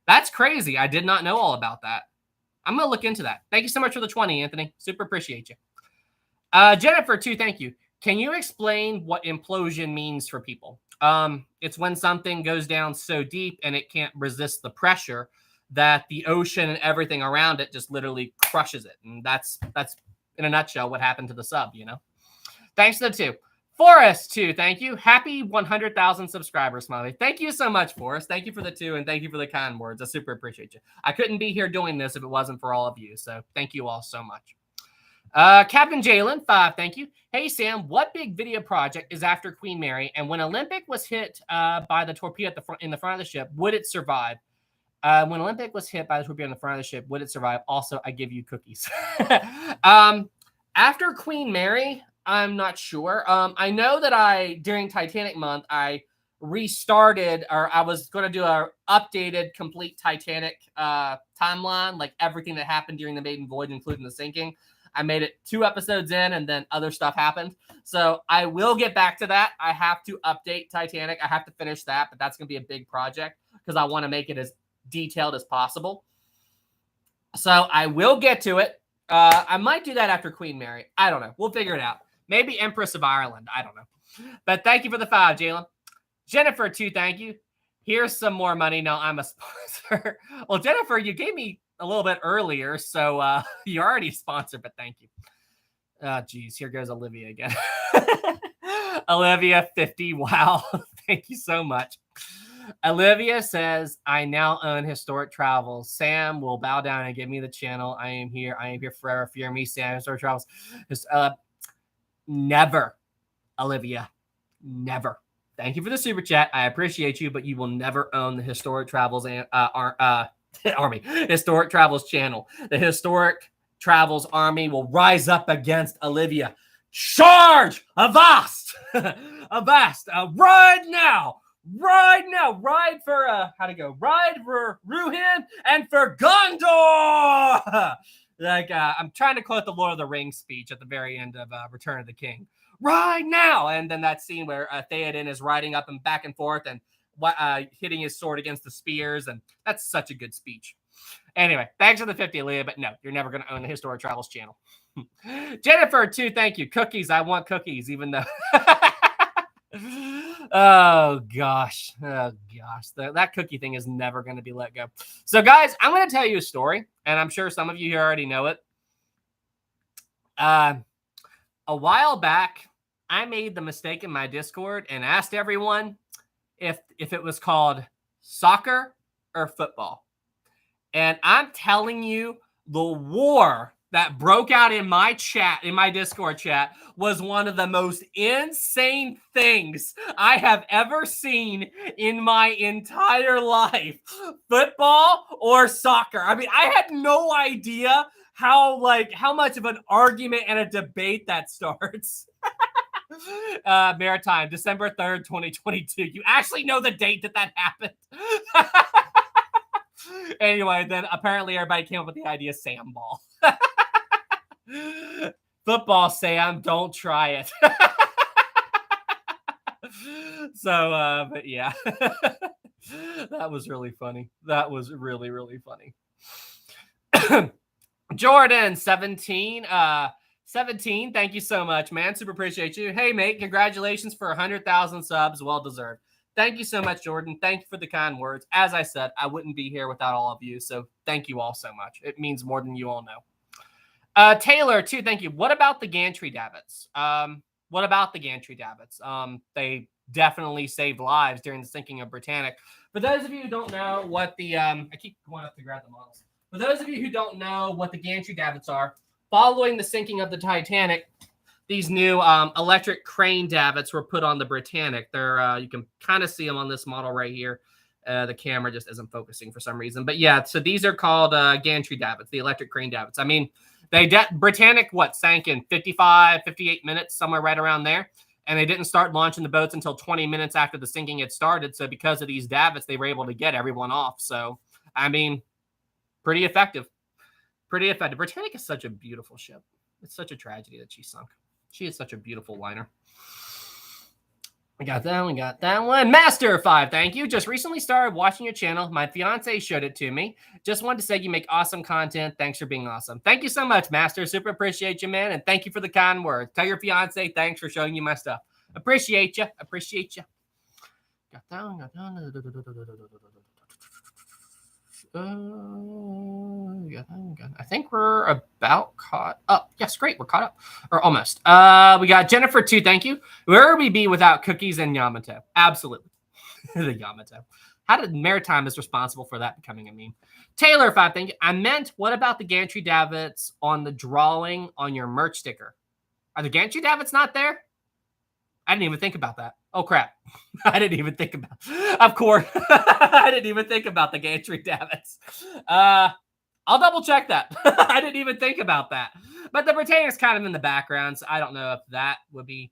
That's crazy. I did not know all about that. I'm going to look into that. Thank you so much for the 20, Anthony. Super appreciate you. Jennifer, too, thank you. Can you explain what implosion means for people? It's when something goes down so deep and it can't resist the pressure that the ocean and everything around it just literally crushes it. And that's in a nutshell what happened to the sub, you know? Thanks to the 2. Forrest, too, thank you. Happy 100,000 subscribers, Smiley. Thank you so much, Forrest. Thank you for the 2, and thank you for the kind words. I super appreciate you. I couldn't be here doing this if it wasn't for all of you, so thank you all so much. Captain Jalen, 5, thank you. Hey, Sam, what big video project is after Queen Mary? And when Olympic was hit by the torpedo in the front of the ship, would it survive? When Olympic was hit by the torpedo in the front of the ship, would it survive? Also, I give you cookies. After Queen Mary, I'm not sure. I know that during Titanic month, I restarted, or I was going to do a updated complete Titanic timeline, like everything that happened during the maiden voyage, including the sinking. I made it 2 episodes in, and then other stuff happened. So I will get back to that. I have to update Titanic. I have to finish that, but that's going to be a big project because I want to make it as detailed as possible. So I will get to it. I might do that after Queen Mary. I don't know. We'll figure it out. Maybe Empress of Ireland. I don't know. But thank you for the 5, Jalen. Jennifer, 2, thank you. Here's some more money. No, I'm a sponsor. Well, Jennifer, you gave me a little bit earlier, so you're already sponsored, but thank you. Geez, here goes Olivia again. Olivia, 50. Wow. Thank you so much. Olivia says, I now own Historic Travels. Sam will bow down and give me the channel. I am here. I am here forever. Fear me, Sam. Historic Travels. Never, Olivia. Never. Thank you for the super chat. I appreciate you, but you will never own the Historic Travels Army. Historic Travels channel. The Historic Travels Army will rise up against Olivia. Charge! Avast! Avast! Ride now! Ride now! Ride for Ride for Ruhin and for Gondor! I'm trying to quote the Lord of the Rings speech at the very end of Return of the King. Ride now! And then that scene where Theoden is riding up and back and forth and hitting his sword against the spears, and that's such a good speech. Anyway, thanks for the 50, Leah, but no, you're never going to own the Historic Travels channel. Jennifer, 2, thank you. Cookies, I want cookies, even though Oh gosh. That cookie thing is never going to be let go. So guys, I'm going to tell you a story, and I'm sure some of you here already know it. A while back, I made the mistake in my Discord and asked everyone if it was called soccer or football. And I'm telling you, the war that broke out in my chat, in my Discord chat, was one of the most insane things I have ever seen in my entire life. Football or soccer. I mean, I had no idea how much of an argument and a debate that starts. Maritime, December 3rd, 2022. You actually know the date that happened. Anyway, then apparently everybody came up with the idea Sam ball. Football, Sam, don't try it. So, but yeah. That was really funny. That was really, really funny. Jordan, 17. 17, thank you so much, man. Super appreciate you. Hey, mate, congratulations for 100,000 subs. Well deserved. Thank you so much, Jordan. Thank you for the kind words. As I said, I wouldn't be here without all of you, so thank you all so much. It means more than you all know. Taylor, too, thank you. What about the gantry davits? They definitely saved lives during the sinking of Britannic. For those of you who don't know what the I keep going up to grab the models. For those of you who don't know what the gantry davits are, following the sinking of the Titanic, these new electric crane davits were put on the Britannic. They're you can kind of see them on this model right here. The camera just isn't focusing for some reason. But yeah, so these are called gantry davits, the electric crane davits. I mean, Britannic, sank in 55, 58 minutes, somewhere right around there. And they didn't start launching the boats until 20 minutes after the sinking had started. So because of these davits, they were able to get everyone off. So, I mean, pretty effective. Pretty effective. Britannic is such a beautiful ship. It's such a tragedy that she sunk. She is such a beautiful liner. We got that one. Master 5, thank you. Just recently started watching your channel. My fiance showed it to me. Just wanted to say you make awesome content. Thanks for being awesome. Thank you so much, Master. Super appreciate you, man. And thank you for the kind words. Tell your fiance thanks for showing you my stuff. Appreciate you. Appreciate you. Got that one. I think we're about caught up. Yes, great. We're caught up. Or almost. We got Jennifer 2. Thank you. Where would we be without cookies and Yamato? Absolutely. The Yamato. How did Maritime is responsible for that becoming a meme? Taylor 5. Thank you. I meant, what about the gantry davits on the drawing on your merch sticker? Are the gantry davits not there? I didn't even think about that. Oh, crap. I didn't even think about it. Of course. I didn't even think about the gantry davits. I'll double check that. I didn't even think about that. But the Britannic is kind of in the background, so I don't know if that would be...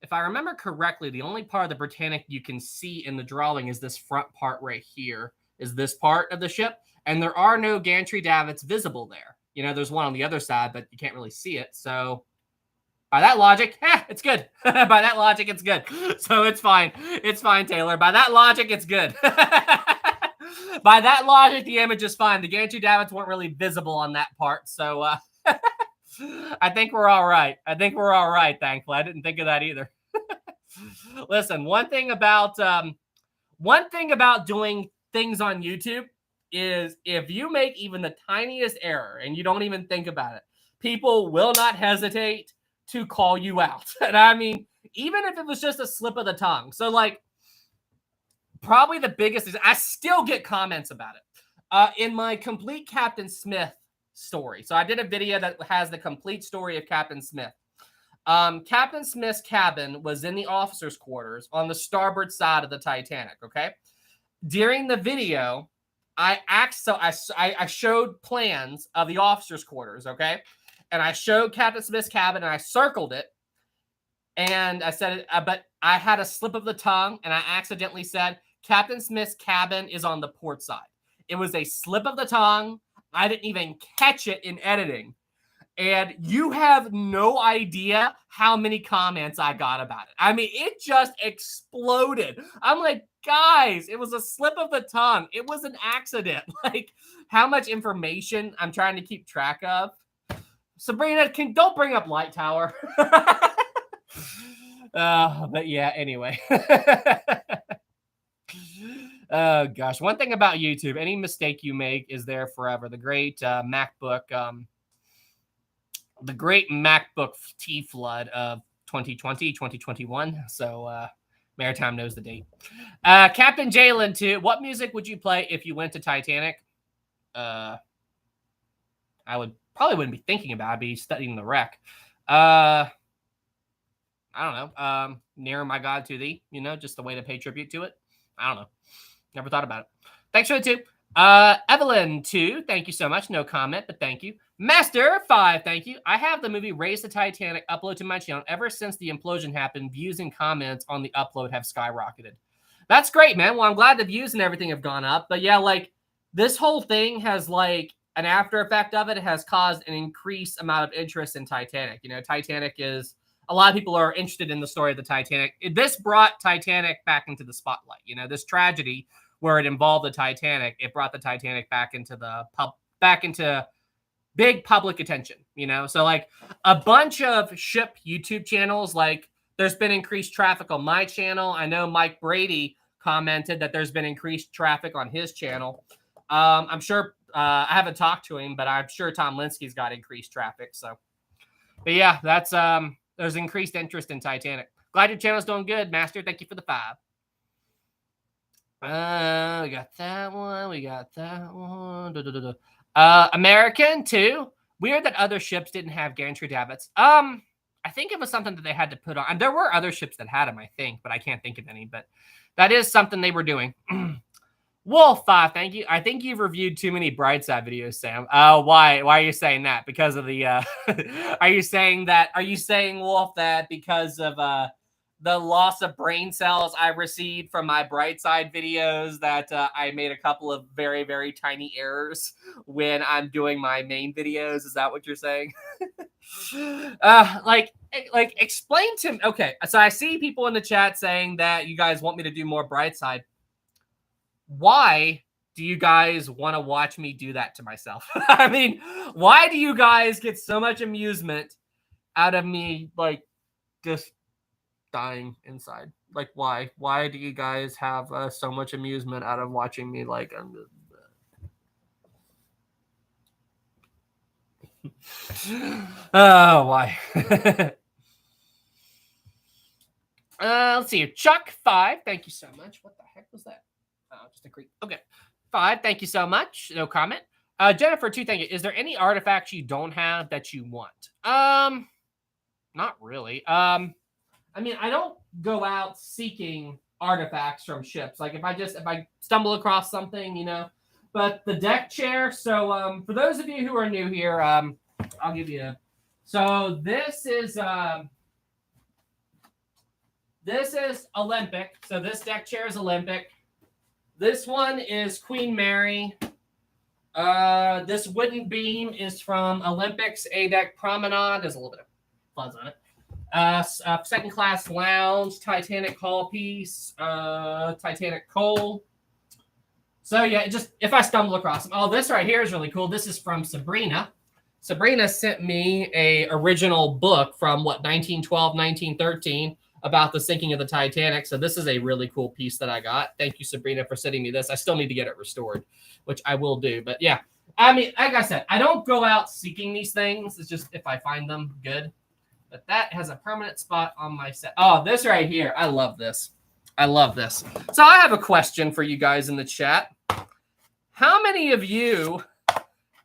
If I remember correctly, the only part of the Britannic you can see in the drawing is this front part right here, is this part of the ship. And there are no gantry davits visible there. You know, there's one on the other side, but you can't really see it. So... by that logic, it's good. By that logic, it's good. So it's fine. It's fine, Taylor. By that logic, it's good. By that logic, the image is fine. The gantry davits weren't really visible on that part. So I think we're all right. I think we're all right, thankfully. I didn't think of that either. Listen, one thing about doing things on YouTube is if you make even the tiniest error and you don't even think about it, people will not hesitate to call you out. And I mean, even if it was just a slip of the tongue. So like, probably the biggest is I still get comments about it. In my complete Captain Smith story. So I did a video that has the complete story of Captain Smith. Captain Smith's cabin was in the officer's quarters on the starboard side of the Titanic. Okay. During the video, I showed plans of the officer's quarters. Okay. And I showed Captain Smith's cabin and I circled it. And I said, but I had a slip of the tongue and I accidentally said, Captain Smith's cabin is on the port side. It was a slip of the tongue. I didn't even catch it in editing. And you have no idea how many comments I got about it. I mean, it just exploded. I'm like, guys, it was a slip of the tongue. It was an accident. Like, how much information I'm trying to keep track of. Sabrina, don't bring up Light Tower. But yeah, anyway. Oh gosh, one thing about YouTube, any mistake you make is there forever. The great MacBook T flood of 2020, 2021. So Maritime knows the date. Captain Jalen too. What music would you play if you went to Titanic? I wouldn't be thinking about it. I'd be studying the wreck. I don't know. Near my God to thee, just a way to pay tribute to it. I don't know. Never thought about it. Thanks for the tip. Evelyn 2, thank you so much. No comment, but thank you. Master 5, thank you. I have the movie Raise the Titanic upload to my channel. Ever since the implosion happened, views and comments on the upload have skyrocketed. That's great, man. Well, I'm glad the views and everything have gone up. But yeah, like this whole thing has like an after effect of it has caused an increased amount of interest in Titanic. Titanic is a lot of people are interested in the story of the Titanic. This brought Titanic back into the spotlight. This tragedy where it involved the Titanic, it brought the Titanic back into big public attention. So like a bunch of ship YouTube channels, like there's been increased traffic on my channel. I know Mike Brady commented that there's been increased traffic on his channel. I'm sure I haven't talked to him, but I'm sure Tom Linsky's got increased traffic. So, but yeah, that's there's increased interest in Titanic. Glad your channel's doing good, Master. Thank you for the 5. We got that one. American too. Weird that other ships didn't have gantry davits. I think it was something that they had to put on. And there were other ships that had them, I think, but I can't think of any. But that is something they were doing. Wolf 5, thank you. I think you've reviewed too many Brightside videos, Sam. Why are you saying that? Because of the are you saying, Wolf, that because of the loss of brain cells I received from my Brightside videos, that I made a couple of very, very tiny errors when I'm doing my main videos? Is that what you're saying? Like explain to me. Okay, so I see people in the chat saying that you guys want me to do more Brightside. Why do you guys want to watch me do that to myself? I mean, why do you guys get so much amusement out of me, like, just dying inside? Like, why? Why do you guys have so much amusement out of watching me, like, oh, why? Let's see here. Chuck 5, thank you so much. What the heck was that? Oh, just a creep. Okay. 5, thank you so much. No comment. Jennifer 2, thank you. Is there any artifacts you don't have that you want? Not really. I mean, I don't go out seeking artifacts from ships. Like if I stumble across something, But the deck chair. So for those of you who are new here, I'll give you so this is Olympic. So this deck chair is Olympic. This one is Queen Mary. This wooden beam is from Olympics A-Deck Promenade. There's a little bit of fuzz on it. Second class lounge, Titanic hull piece, Titanic coal. So yeah, just if I stumble across them. Oh, this right here is really cool. This is from Sabrina. Sabrina sent me a original book from 1912, 1913 about the sinking of the Titanic. So this is a really cool piece that I got. Thank you, Sabrina, for sending me this. I still need to get it restored, which I will do. But yeah, I mean, like I said, I don't go out seeking these things. It's just if I find them, good. But that has a permanent spot on my set. Oh, this right here. I love this. I love this. So I have a question for you guys in the chat. How many of you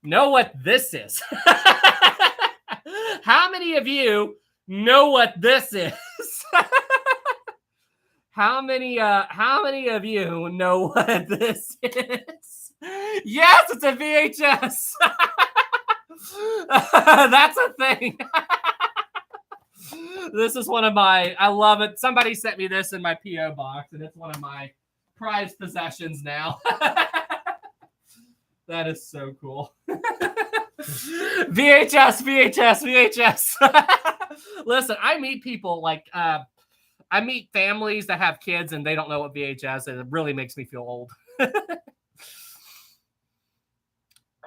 know what this is? How many of you know what this is? How many of you know what this is? Yes, it's a VHS. That's a thing. This is one of my, I love it. Somebody sent me this in my P.O. box, and it's one of my prized possessions now. That is so cool. VHS. Listen, I meet people like, I meet families that have kids and they don't know what VHS is. It really makes me feel old.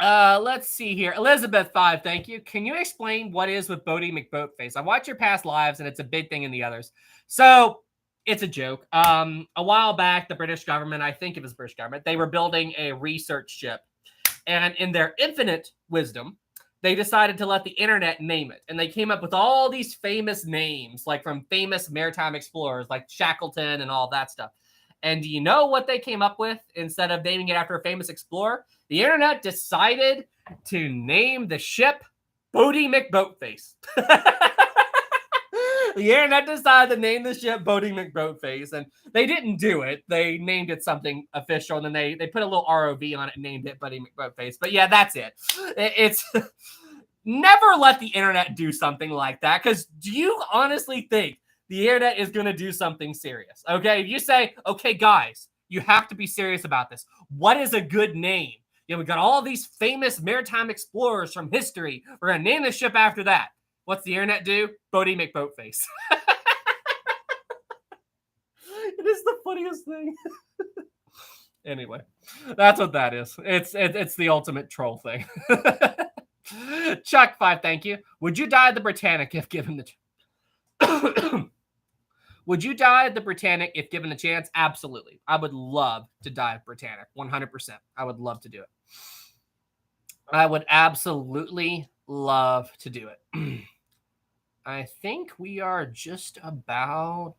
Let's see here. Elizabeth 5, thank you. Can you explain what is with Boaty McBoatface? I watch your past lives, and it's a big thing in the others. So it's a joke. A while back, the British government, I think it was British government, they were building a research ship. And in their infinite wisdom, they decided to let the internet name it. And they came up with all these famous names, like from famous maritime explorers, like Shackleton and all that stuff. And do you know what they came up with instead of naming it after a famous explorer? The internet decided to name the ship Boaty McBoatface. The internet decided to name the ship Boaty McBoatface, and they didn't do it. They named it something official, and then they put a little ROV on it and named it Boaty McBoatface. But yeah, that's it. It's never let the internet do something like that, because do you honestly think the internet is going to do something serious? Okay, if you say, okay, guys, you have to be serious about this. What is a good name? You know, we got all these famous maritime explorers from history. We're going to name the ship after that. What's the internet do? Boaty McBoatface. It is the funniest thing. Anyway, that's what that is. It's the ultimate troll thing. Chuck 5, thank you. Would you die at the Britannic if given the Would you die at the Britannic if given the chance? Absolutely. I would love to die at Britannic. 100%. I would love to do it. I would absolutely love to do it. I think we are just about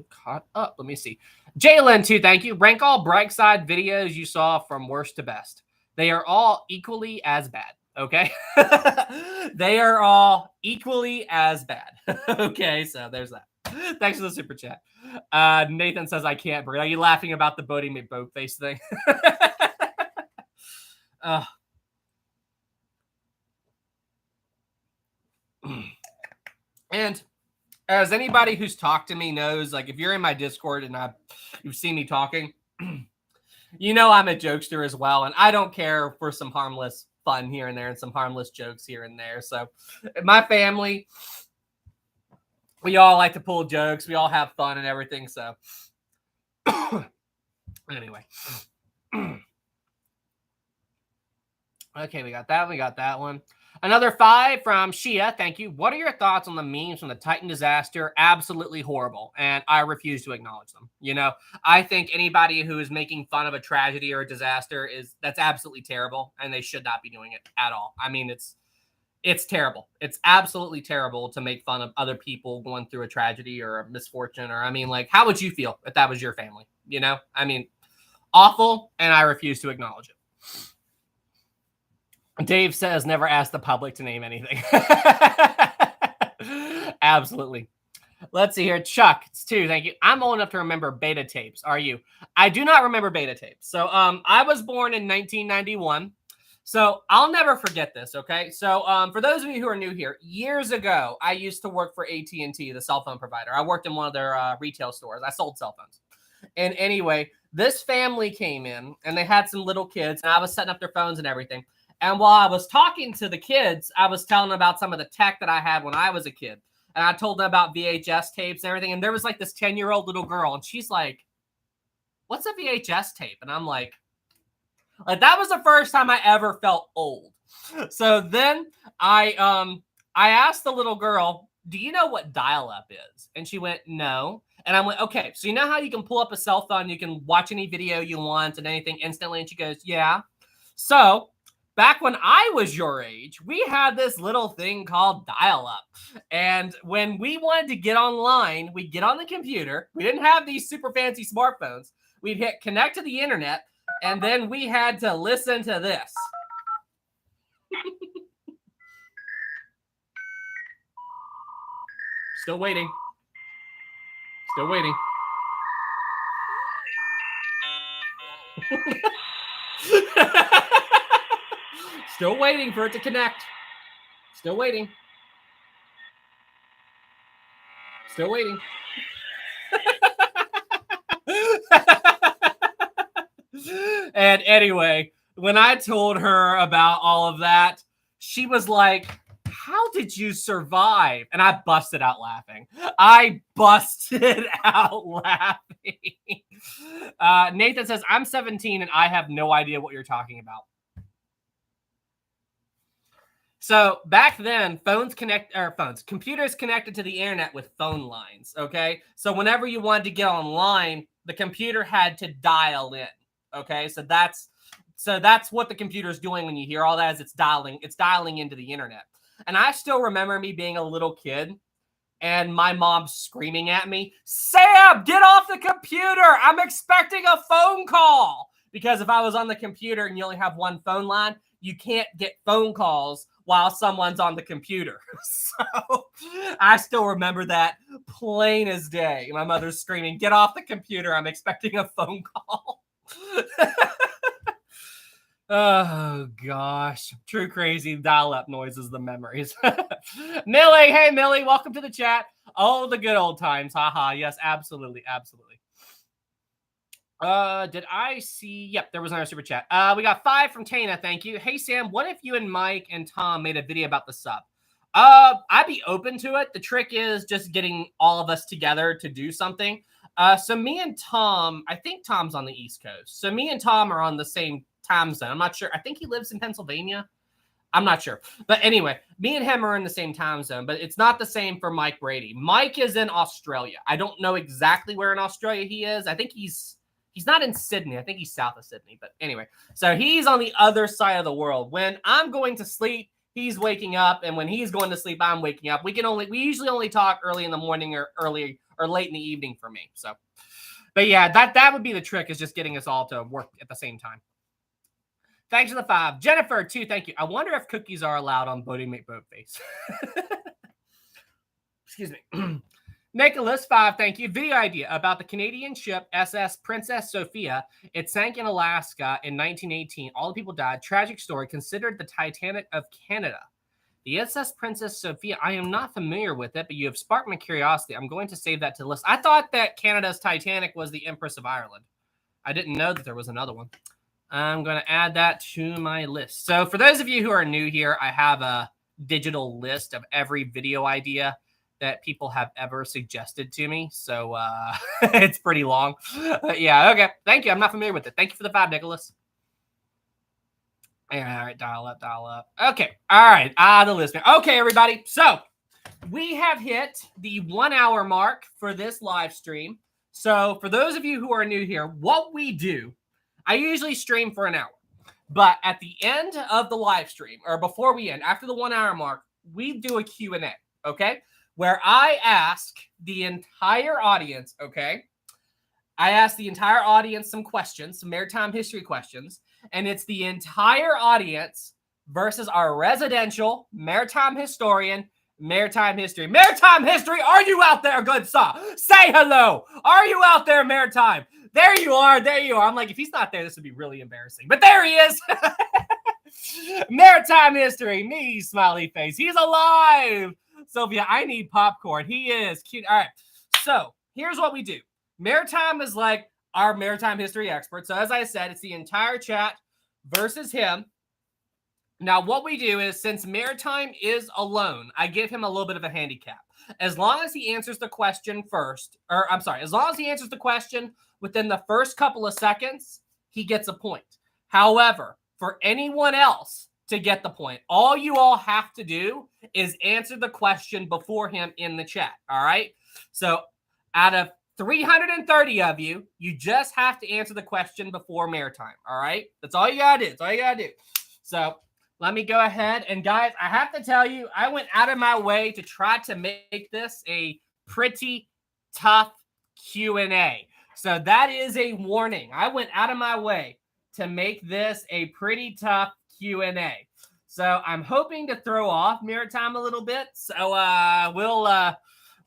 caught up. Let me see. Jalen, too, thank you. Rank all Brightside videos you saw from worst to best. They are all equally as bad, okay? They are all equally as bad. Okay, so there's that. Thanks for the super chat. Nathan says, I can't breathe. Are you laughing about the Boaty McBoatface thing? And as anybody who's talked to me knows, like if you're in my Discord and you've seen me talking, you know I'm a jokester as well. And I don't care for some harmless fun here and there and some harmless jokes here and there. So my family, we all like to pull jokes. We all have fun and everything. So anyway. Okay, we got that. We got that one. Another 5 from Shia. Thank you. What are your thoughts on the memes from the Titan disaster? Absolutely horrible. And I refuse to acknowledge them. You know, I think anybody who is making fun of a tragedy or a disaster that's absolutely terrible. And they should not be doing it at all. I mean, it's terrible. It's absolutely terrible to make fun of other people going through a tragedy or a misfortune. Or, I mean, like, how would you feel if that was your family? You know, I mean, awful. And I refuse to acknowledge it. Dave says never ask the public to name anything. Absolutely. Let's see here. Chuck, it's 2. Thank you. I'm old enough to remember beta tapes. Are you? I do not remember beta tapes. So I was born in 1991. So I'll never forget this, okay? So for those of you who are new here, years ago, I used to work for AT&T, the cell phone provider. I worked in one of their retail stores. I sold cell phones. And anyway, this family came in, and they had some little kids, and I was setting up their phones and everything. And while I was talking to the kids, I was telling them about some of the tech that I had when I was a kid. And I told them about VHS tapes and everything. And there was like this 10-year-old little girl, and she's like, what's a VHS tape? And I'm like, that was the first time I ever felt old. So then I asked the little girl, do you know what dial-up is? And she went, no. And I went, okay, so you know how you can pull up a cell phone, you can watch any video you want and anything instantly? And she goes, yeah. So back when I was your age, we had this little thing called dial-up. And when we wanted to get online, we'd get on the computer. We didn't have these super fancy smartphones. We'd hit connect to the internet, and then we had to listen to this. Still waiting. Still waiting. Still waiting for it to connect. Still waiting. Still waiting. And anyway, when I told her about all of that, she was like, how did you survive? And I busted out laughing. Nathan says, I'm 17 and I have no idea what you're talking about. So back then, computers connected to the internet with phone lines. Okay, so whenever you wanted to get online, the computer had to dial in. Okay, so that's what the computer is doing when you hear all that. Is it's dialing into the internet. And I still remember me being a little kid and my mom screaming at me, "Sam, get off the computer! I'm expecting a phone call." Because if I was on the computer and you only have one phone line, you can't get phone calls while someone's on the computer. So I still remember that plain as day. My mother's screaming, "Get off the computer! I'm expecting a phone call." Oh gosh, true crazy dial-up noises, the memories. Millie, hey Millie, welcome to the chat. Oh, the good old times, haha. Yes, absolutely, absolutely. Did I see? Yep, there was another super chat. We got 5 from Tana. Thank you. Hey Sam, what if you and Mike and Tom made a video about the sub? I'd be open to it. The trick is just getting all of us together to do something. So me and Tom, I think Tom's on the East Coast. So me and Tom are on the same time zone. I'm not sure. I think he lives in Pennsylvania. I'm not sure. But anyway, me and him are in the same time zone, but it's not the same for Mike Brady. Mike is in Australia. I don't know exactly where in Australia he is. I think he's not in Sydney. I think he's south of Sydney. But anyway, so he's on the other side of the world. When I'm going to sleep, he's waking up, and when he's going to sleep, I'm waking up. We usually only talk early in the morning or late in the evening for me. So, but yeah, that would be the trick, is just getting us all to work at the same time. Thanks for the 5. Jennifer, 2, thank you. I wonder if cookies are allowed on Boaty McBoatface. Excuse me. Nicholas, 5, thank you. Video idea about the Canadian ship SS Princess Sophia. It sank in Alaska in 1918. All the people died. Tragic story. Considered the Titanic of Canada. The SS Princess Sophia. I am not familiar with it, but you have sparked my curiosity. I'm going to save that to the list. I thought that Canada's Titanic was the Empress of Ireland. I didn't know that there was another one. I'm going to add that to my list. So for those of you who are new here, I have a digital list of every video idea that people have ever suggested to me. So it's pretty long. Yeah, okay. Thank you. I'm not familiar with it. Thank you for the 5, Nicholas. All right, dial up. Okay, all right. The listener. Okay, everybody. So we have hit the 1 hour mark for this live stream. So for those of you who are new here, what we do, I usually stream for an hour. But at the end of the live stream, or before we end, after the 1 hour mark, we do a Q&A, okay? Where I ask the entire audience, okay? I ask the entire audience some questions, some maritime history questions, and it's the entire audience versus our residential maritime historian, maritime history. Maritime history, are you out there, good sir? Say hello. Are you out there, maritime? There you are. There you are. I'm like, if he's not there, this would be really embarrassing. But there he is. Maritime history. Me, smiley face. He's alive. Sylvia, I need popcorn. He is cute. All right. So here's what we do. Maritime is like our maritime history expert. So as I said, it's the entire chat versus him. Now, what we do is, since Maritime is alone, I give him a little bit of a handicap. As long as he answers the question as long as he answers the question within the first couple of seconds, he gets a point. However, for anyone else to get the point, all you all have to do is answer the question before him in the chat, all right? So out of 330 of you, you just have to answer the question before Maritime, all right? That's all you got to do. That's all you got to do. So let me go ahead. And guys, I have to tell you, I went out of my way to try to make this a pretty tough Q&A. So that is a warning. I went out of my way to make this a pretty tough Q&A. So I'm hoping to throw off Maritime a little bit. So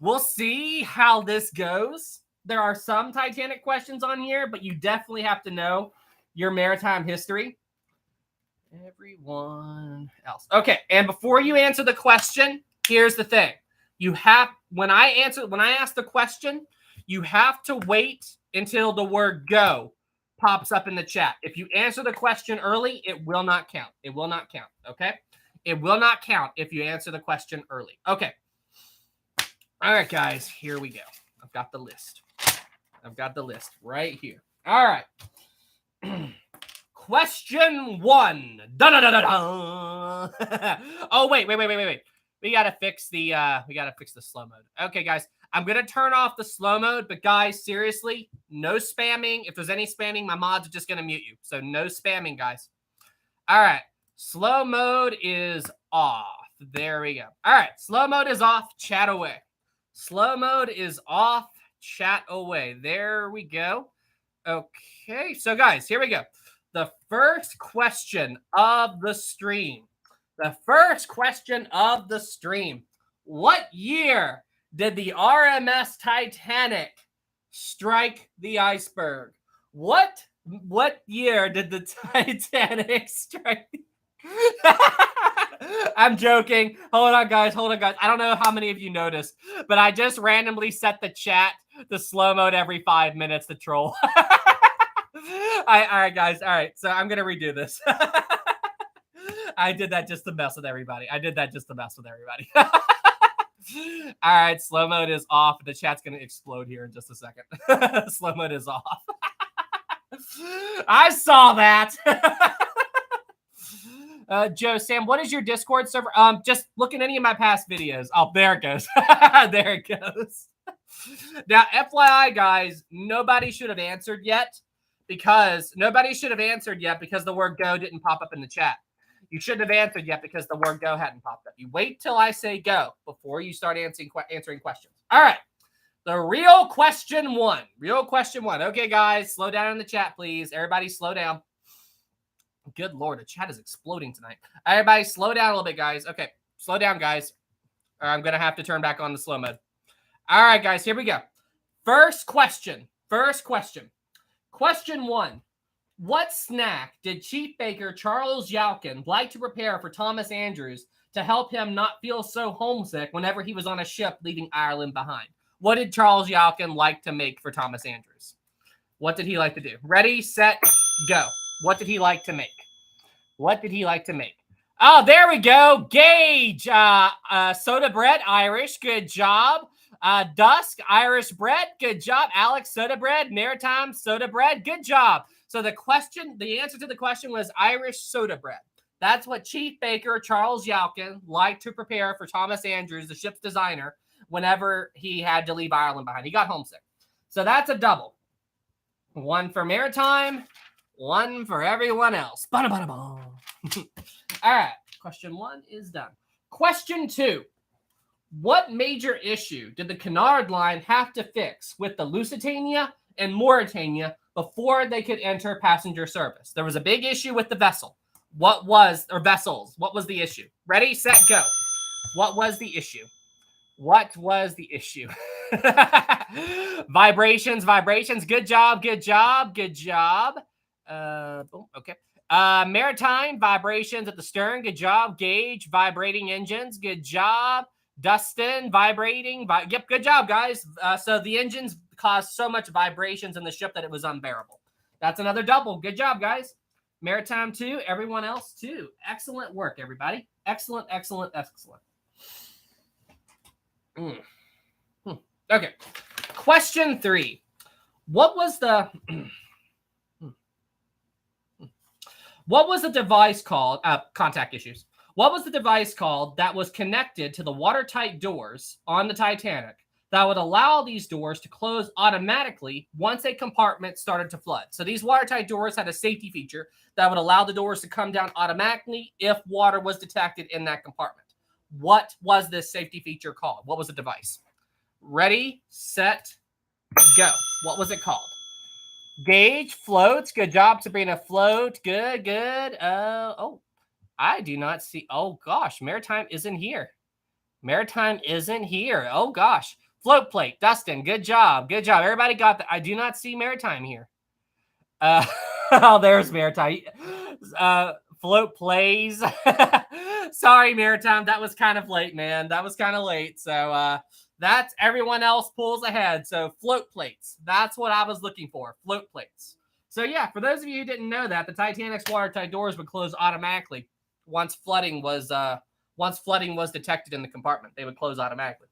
we'll see how this goes. There are some Titanic questions on here, but you definitely have to know your maritime history. Everyone else. Okay, and before you answer the question, here's the thing. When I ask the question, you have to wait until the word go pops up in the chat. If you answer the question early, it will not count. It will not count, okay? It will not count if you answer the question early. Okay. All right, guys, here we go. I've got the list. I've got the list right here. All right. Question 1. Dun-dun-dun-dun-dun. Oh, wait. We gotta fix the slow mode. Okay, guys. I'm gonna turn off the slow mode, but guys, seriously, no spamming. If there's any spamming, my mods are just gonna mute you. So no spamming, guys. All right. Slow mode is off. There we go. All right. Slow mode is off. Chat away. Slow mode is off. Chat away. There we go. Okay. So, guys, here we go. The first question of the stream. What year did the RMS Titanic strike the iceberg? What year did the Titanic strike? I'm joking. Hold on, guys. I don't know how many of you noticed, but I just randomly set the chat to slow mode every 5 minutes to troll. All right, guys. All right, so I'm gonna redo this. I did that just to mess with everybody. All right, slow mode is off. The chat's gonna explode here in just a second. Slow mode is off. I saw that. Joe, Sam, what is your Discord server? Just look at any of my past videos. Oh, there it goes. There it goes. Now, FYI, guys, nobody should have answered yet because the word go didn't pop up in the chat. You shouldn't have answered yet because the word go hadn't popped up. You wait till I say go before you start answering questions. All right. The real question one. Okay, guys, slow down in the chat, please. Everybody slow down. Good Lord, the chat is exploding tonight. Everybody slow down a little bit, guys. Okay, slow down, guys. Or I'm going to have to turn back on the slow mode. All right, guys, here we go. First question. Question one. What snack did Chief Baker Charles Yalkin like to prepare for Thomas Andrews to help him not feel so homesick whenever he was on a ship leaving Ireland behind? What did Charles Yalkin like to make for Thomas Andrews? What did he like to do? Ready, set, go. What did he like to make? Oh, there we go. Gage, soda bread, Irish. Good job. Dusk, Irish bread. Good job. Alex, soda bread. Maritime, soda bread. Good job. So the answer to the question was Irish soda bread. That's what Chief Baker Charles Yalkin liked to prepare for Thomas Andrews, the ship's designer, whenever he had to leave Ireland behind. He got homesick. So that's a double. One for Maritime, one for everyone else. All right. Question one is done. Question two. What major issue did the Cunard Line have to fix with the Lusitania and Mauritania before they could enter passenger service? There was a big issue with the vessels. What was the issue? Ready, set, go. What was the issue? Vibrations. Good job. Okay. Maritime, vibrations at the stern. Good job. Gauge, vibrating engines. Good job. Dustin, vibrating. Yep, good job, guys. So the engines caused so much vibrations in the ship that it was unbearable. That's another double. Good job, guys. Maritime 2, everyone else 2. Excellent work, everybody. Excellent. Okay. Question 3. What was the device called? Contact issues. What was the device called that was connected to the watertight doors on the Titanic that would allow these doors to close automatically once a compartment started to flood? So these watertight doors had a safety feature that would allow the doors to come down automatically if water was detected in that compartment. What was this safety feature called? What was the device? Ready, set, go. What was it called? Gauge, floats. Good job, Sabrina. Float. Good. Oh, I do not see. Oh, gosh. Maritime isn't here. Oh, gosh. Float plate. Dustin, good job. Everybody got that. I do not see Maritime here. Oh, there's Maritime. Float plays. Sorry, Maritime. That was kind of late, man. So that's everyone else pulls ahead. So float plates. That's what I was looking for. Float plates. So yeah, for those of you who didn't know that, the Titanic's watertight doors would close automatically once flooding was detected in the compartment. They would close automatically.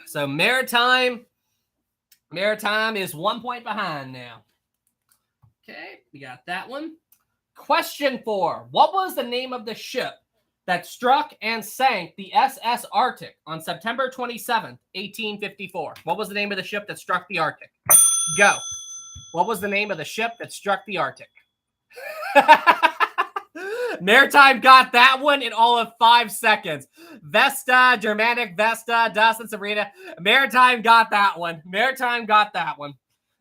So Maritime is 1 point behind now. Okay, we got that one. Question 4. What was the name of the ship that struck and sank the SS Arctic on September 27th, 1854? What was the name of the ship that struck the Arctic? Go. What was the name of the ship that struck the Arctic? Maritime got that one in all of 5 seconds. Vesta, Germanic, Vesta, Dustin, Sabrina. Maritime got that one. Maritime got that one.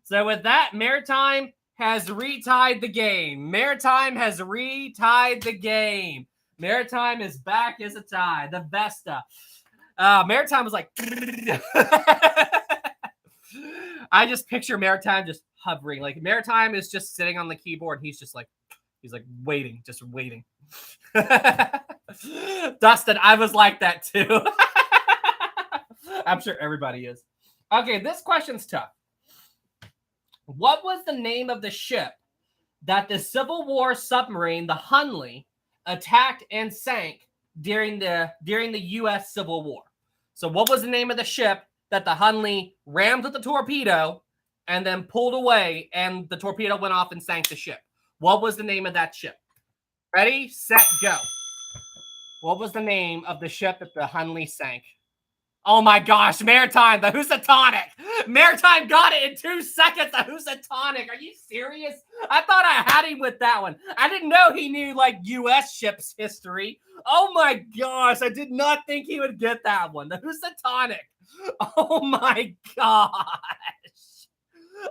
So with that, Maritime has retied the game. Maritime has retied the game. Maritime is back as a tie. The Vesta. Maritime was like... I just picture Maritime just hovering. Like, Maritime is just sitting on the keyboard. He's just like... He's like waiting, just waiting. Dustin, I was like that too. I'm sure everybody is. Okay, this question's tough. What was the name of the ship that the Civil War submarine, the Hunley, attacked and sank during the U.S. Civil War? So what was the name of the ship that the Hunley rammed with the torpedo and then pulled away and the torpedo went off and sank the ship? What was the name of that ship? Ready, set, go. What was the name of the ship that the Hunley sank? Oh my gosh, Maritime, the Housatonic. Maritime got it in 2 seconds, the Housatonic. Are you serious? I thought I had him with that one. I didn't know he knew, like, U.S. ships history. Oh my gosh, I did not think he would get that one. The Housatonic. Oh my gosh.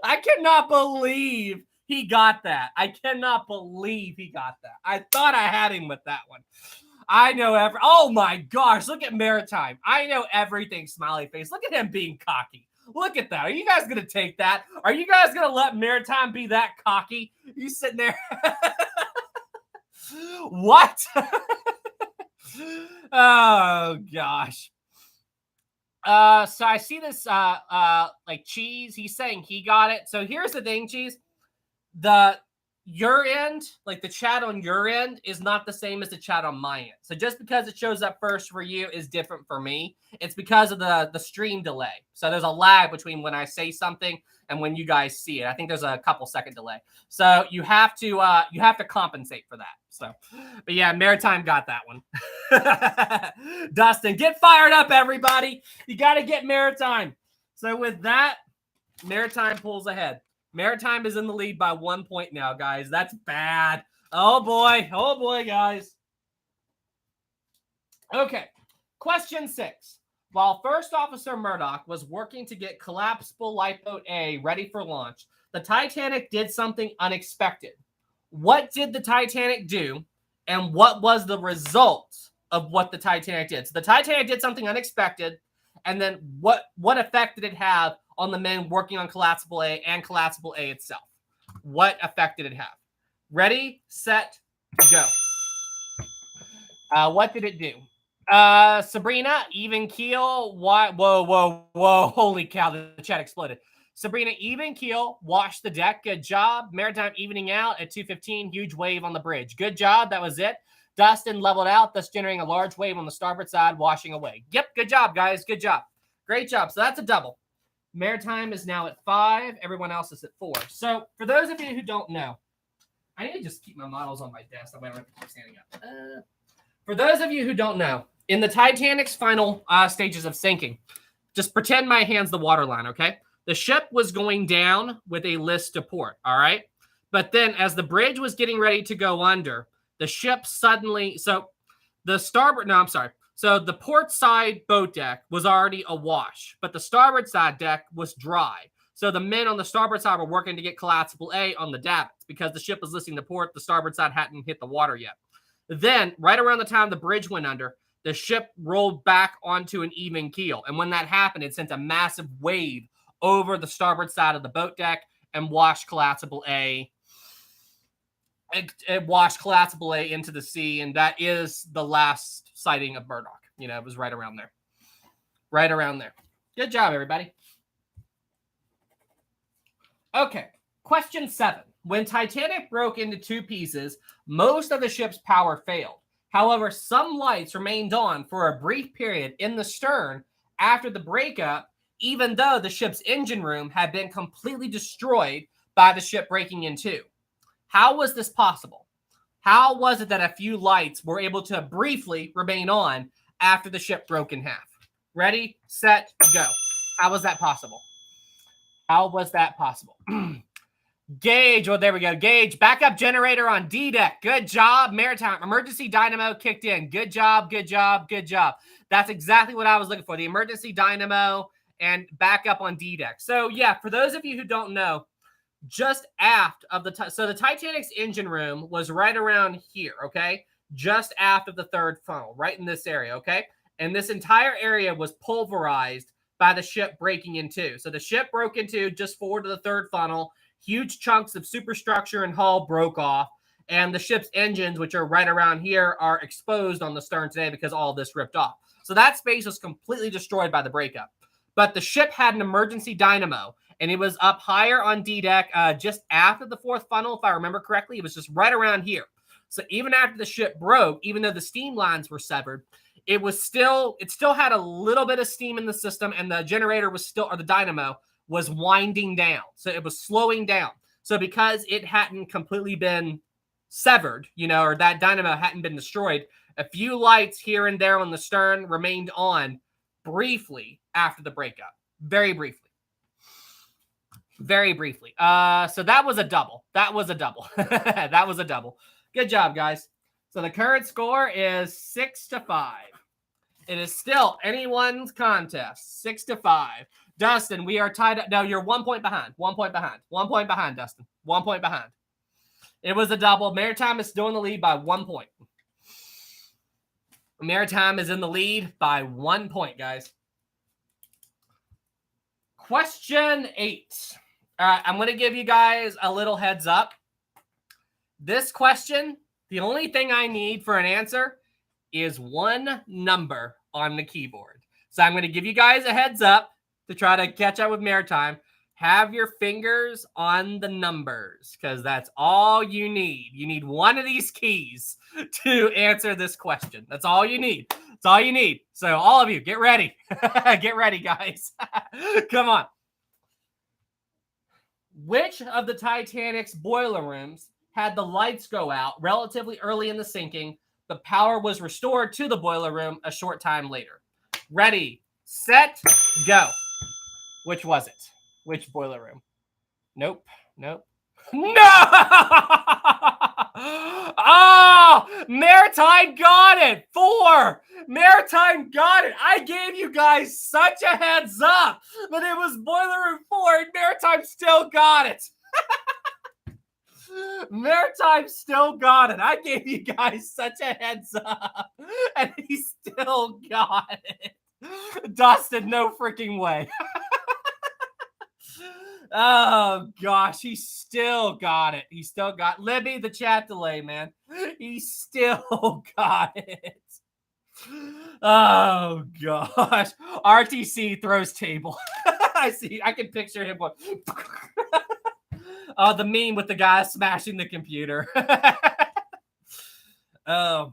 I cannot believe he got that. I cannot believe he got that. I thought I had him with that one. I know oh my gosh, look at Maritime. I know everything, smiley face. Look at him being cocky. Look at that. Are you guys going to take that? Are you guys going to let Maritime be that cocky? You sitting there. What? Oh gosh. So I see this like Cheese. He's saying he got it. So here's the thing, Cheese. Your end, like the chat on your end, is not the same as the chat on my end. So just because it shows up first for you is different for me. It's because of the stream delay. So there's a lag between when I say something and when you guys see it. I think there's a couple second delay. So you have to compensate for that. So, but yeah, Maritime got that one. Dustin, get fired up, everybody. You got to get Maritime. So with that, Maritime pulls ahead. Maritime is in the lead by 1 point now, guys. That's bad. Oh, boy. Oh, boy, guys. Okay. Question 6. While First Officer Murdoch was working to get collapsible lifeboat A ready for launch, the Titanic did something unexpected. What did the Titanic do, and what was the result of what the Titanic did? So the Titanic did something unexpected, and then what effect did it have on the men working on collapsible A and collapsible A itself? What effect did it have? Ready, set, go. What did it do? Sabrina, even keel. Whoa. Holy cow, the chat exploded. Sabrina, even keel, wash the deck. Good job. Maritime evening out at 2:15. Huge wave on the bridge. Good job. That was it. Dustin leveled out, thus generating a large wave on the starboard side, washing away. Yep, good job, guys. Good job. Great job. So that's a double. Maritime is now at 5. Everyone else is at 4. So for those of you who don't know, I need to just keep my models on my desk. That way I don't have to keep standing up. For those of you who don't know, in the Titanic's final stages of sinking, just pretend my hand's the waterline, okay? The ship was going down with a list to port, all right? But then as the bridge was getting ready to go under, the ship suddenly... So the port side boat deck was already awash, but the starboard side deck was dry. So the men on the starboard side were working to get collapsible A on the davits because the ship was listing to port. The starboard side hadn't hit the water yet. Then, right around the time the bridge went under, the ship rolled back onto an even keel. And when that happened, it sent a massive wave over the starboard side of the boat deck and washed collapsible A. It washed collapsible A into the sea, and that is the last sighting of Murdoch. You know, it was right around there. Right around there. Good job, everybody. Okay, question 7. When Titanic broke into 2 pieces, most of the ship's power failed. However, some lights remained on for a brief period in the stern after the breakup, even though the ship's engine room had been completely destroyed by the ship breaking in 2. How was this possible? How was it that a few lights were able to briefly remain on after the ship broke in half? Ready, set, go. How was that possible? How was that possible? Gauge, well, there we go. Gauge, backup generator on D deck. Good job, Maritime. Emergency dynamo kicked in. Good job, good job, good job. That's exactly what I was looking for. The emergency dynamo and backup on D deck. So, yeah, for those of you who don't know, just aft of the so the Titanic's engine room was right around here, okay? Just aft of the third funnel, right in this area, okay? And this entire area was pulverized by the ship breaking in two. So the ship broke into just forward to the third funnel. Huge chunks of superstructure and hull broke off, and the ship's engines, which are right around here, are exposed on the stern today because all of this ripped off. So that space was completely destroyed by the breakup. But the ship had an emergency dynamo, and it was up higher on D deck, just after the fourth funnel, if I remember correctly. It was just right around here. So even after the ship broke, even though the steam lines were severed, it still had a little bit of steam in the system, and the generator was still, or the dynamo was winding down. So it was slowing down. So because it hadn't completely been severed, or that dynamo hadn't been destroyed, a few lights here and there on the stern remained on briefly after the breakup. Very briefly. Very briefly. So that was a double. That was a double. That was a double. Good job, guys. So the current score is 6-5. It is still anyone's contest. 6-5. Dustin, we are tied up. No, you're 1 point behind. 1 point behind. 1 point behind, Dustin. 1 point behind. It was a double. Maritime is still in the lead by 1 point. Maritime is in the lead by 1 point, guys. Question 8. All right, I'm going to give you guys a little heads up. This question, the only thing I need for an answer is one number on the keyboard. So I'm going to give you guys a heads up to try to catch up with Maritime. Have your fingers on the numbers, because that's all you need. You need one of these keys to answer this question. That's all you need. That's all you need. So all of you, get ready. Get ready, guys. Come on. Which of the Titanic's boiler rooms had the lights go out relatively early in the sinking? The power was restored to the boiler room a short time later. Ready, set, go. Which was it? Which boiler room? Nope. No! Oh, Maritime got it. 4. Maritime got it. I gave you guys such a heads up that it was boiler room 4, and Maritime still got it. Maritime still got it. I gave you guys such a heads up, and he still got it. Dustin, no freaking way. Oh, gosh. He still got it. He still got Libby, the chat delay, man. He still got it. Oh, gosh. RTC throws table. I see. I can picture him going. Oh, the meme with the guy smashing the computer. Oh.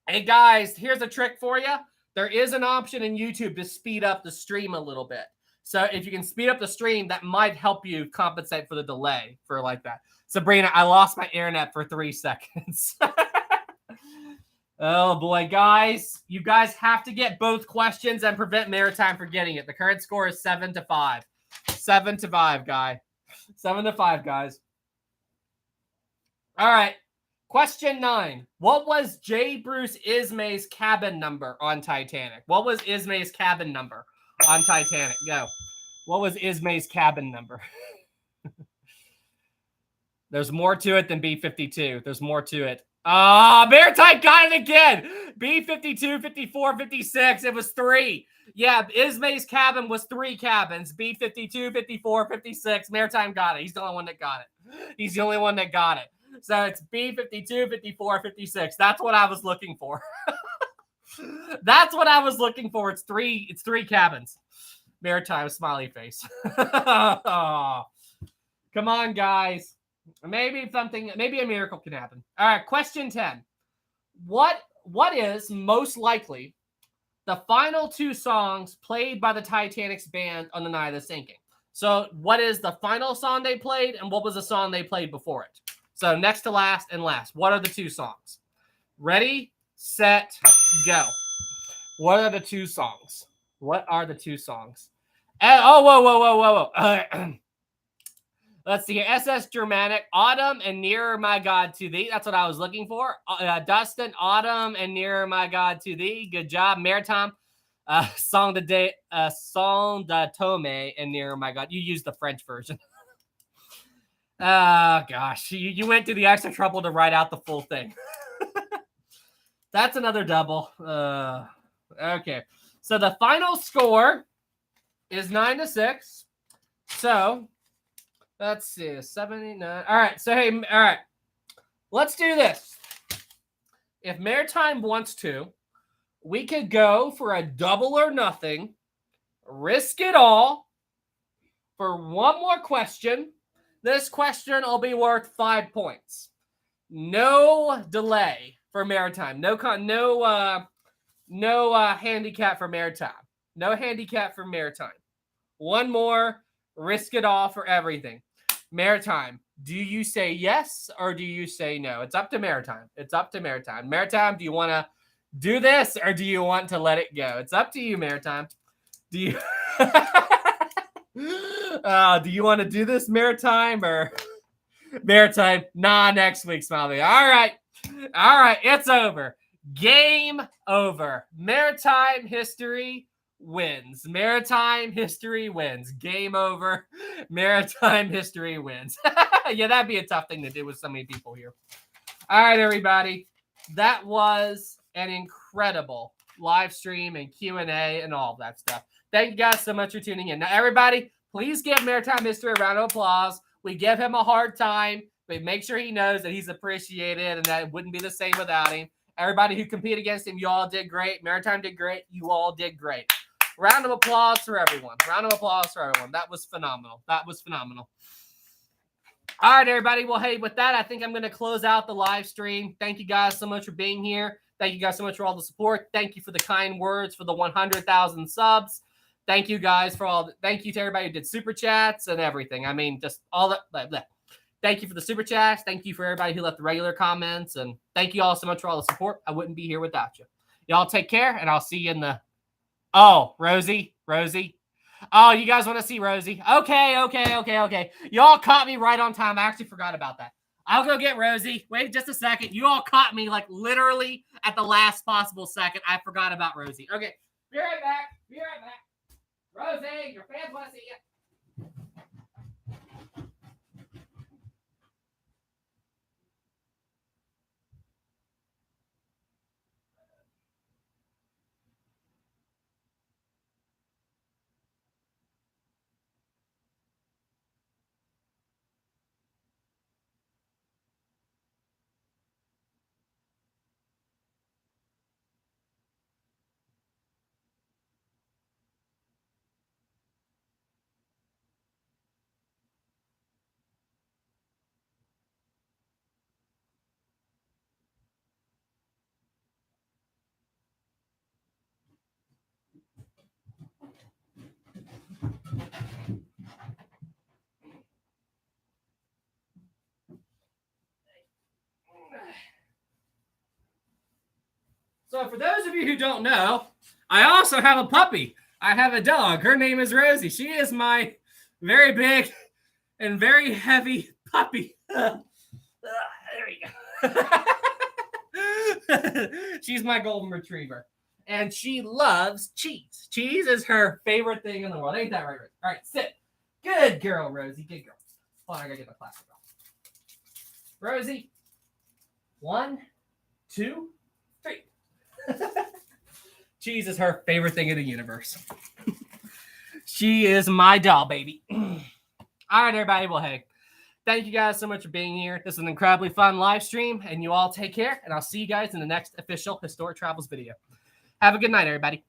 Hey, guys, here's a trick for you. There is an option in YouTube to speed up the stream a little bit. So if you can speed up the stream, that might help you compensate for the delay for like that. Sabrina, I lost my internet for 3 seconds. Oh, boy, guys. You guys have to get both questions and prevent Maritime from getting it. The current score is 7-5. 7-5, guy. 7-5, guys. All right. Question 9. What was J. Bruce Ismay's cabin number on Titanic? What was Ismay's cabin number on Titanic? Go. What was Ismay's cabin number? There's more to it than B-52. There's more to it. Maritime got it again. B-52, 54, 56. It was 3. Yeah, Ismay's cabin was 3 cabins. B-52, 54, 56. Maritime got it. He's the only one that got it. He's the only one that got it. So it's B-52, 54, 56. That's what I was looking for. That's what I was looking for. It's 3 cabins. Maritime smiley face. Oh. Come on, guys. Maybe a miracle can happen. All right, question 10. What is most likely the final 2 songs played by the Titanic's band on the night of the sinking? So what is the final song they played, and what was the song they played before it? So next to last and last. What are the two songs? Ready, set, go. What are the two songs? What are the two songs? Oh, whoa. Let's see here. SS Germanic, Autumn and Nearer My God to Thee. That's what I was looking for. Dustin, Autumn and Nearer My God to Thee. Good job. Maritime, Song de Tome and Nearer My God. You used the French version. Oh, gosh. You went to the extra trouble to write out the full thing. That's another double. Okay. So the final score is 9-6. So let's see, 79. All right. So, hey, all right. Let's do this. If Maritime wants to, we could go for a double or nothing, risk it all for one more question. This question will be worth 5 points. No delay for Maritime. No handicap for Maritime. No handicap for Maritime. One more, risk it all for everything. Maritime, do you say yes or do you say no? It's up to Maritime. It's up to Maritime. Maritime, do you want to do this or do you want to let it go? It's up to you, Maritime. Do you do you want to do this, Maritime, or Maritime? Nah, next week, Smiley. All right, it's over. Game over. Maritime history wins. Maritime history wins. Game over. Maritime history wins. Yeah, that'd be a tough thing to do with so many people here. All right, everybody. That was an incredible live stream and Q&A and all of that stuff. Thank you guys so much for tuning in. Now, everybody, please give Maritime History a round of applause. We give him a hard time, but make sure he knows that he's appreciated and that it wouldn't be the same without him. Everybody who competed against him, you all did great. Maritime did great. You all did great. Round of applause for everyone. Round of applause for everyone. That was phenomenal. That was phenomenal. All right, everybody. Well, hey, with that, I think I'm going to close out the live stream. Thank you guys so much for being here. Thank you guys so much for all the support. Thank you for the kind words for the 100,000 subs. Thank you guys for all. Thank you to everybody who did super chats and everything. I mean, just all that. Blah, blah. Thank you for the super chats. Thank you for everybody who left the regular comments. And thank you all so much for all the support. I wouldn't be here without you. Y'all take care, and I'll see you in the... Oh, Rosie. Oh, you guys want to see Rosie? Okay. Y'all caught me right on time. I actually forgot about that. I'll go get Rosie. Wait just a second. You all caught me like literally at the last possible second. I forgot about Rosie. Okay, be right back. Rosie, your fans want to see you. So for those of you who don't know, I also have a puppy. I have a dog. Her name is Rosie. She is my very big and very heavy puppy. There we go. She's my golden retriever. And she loves cheese. Cheese is her favorite thing in the world. Ain't that right, Rosie? All right, sit. Good girl, Rosie. Good girl. Hold on, I gotta get my plastic off. Rosie. 1, 2, 3. Cheese is her favorite thing in the universe. She is my doll, baby. All right, everybody. Well, hey, thank you guys so much for being here. This is an incredibly fun live stream, and you all take care, and I'll see you guys in the next official Historic Travels video. Have a good night, everybody.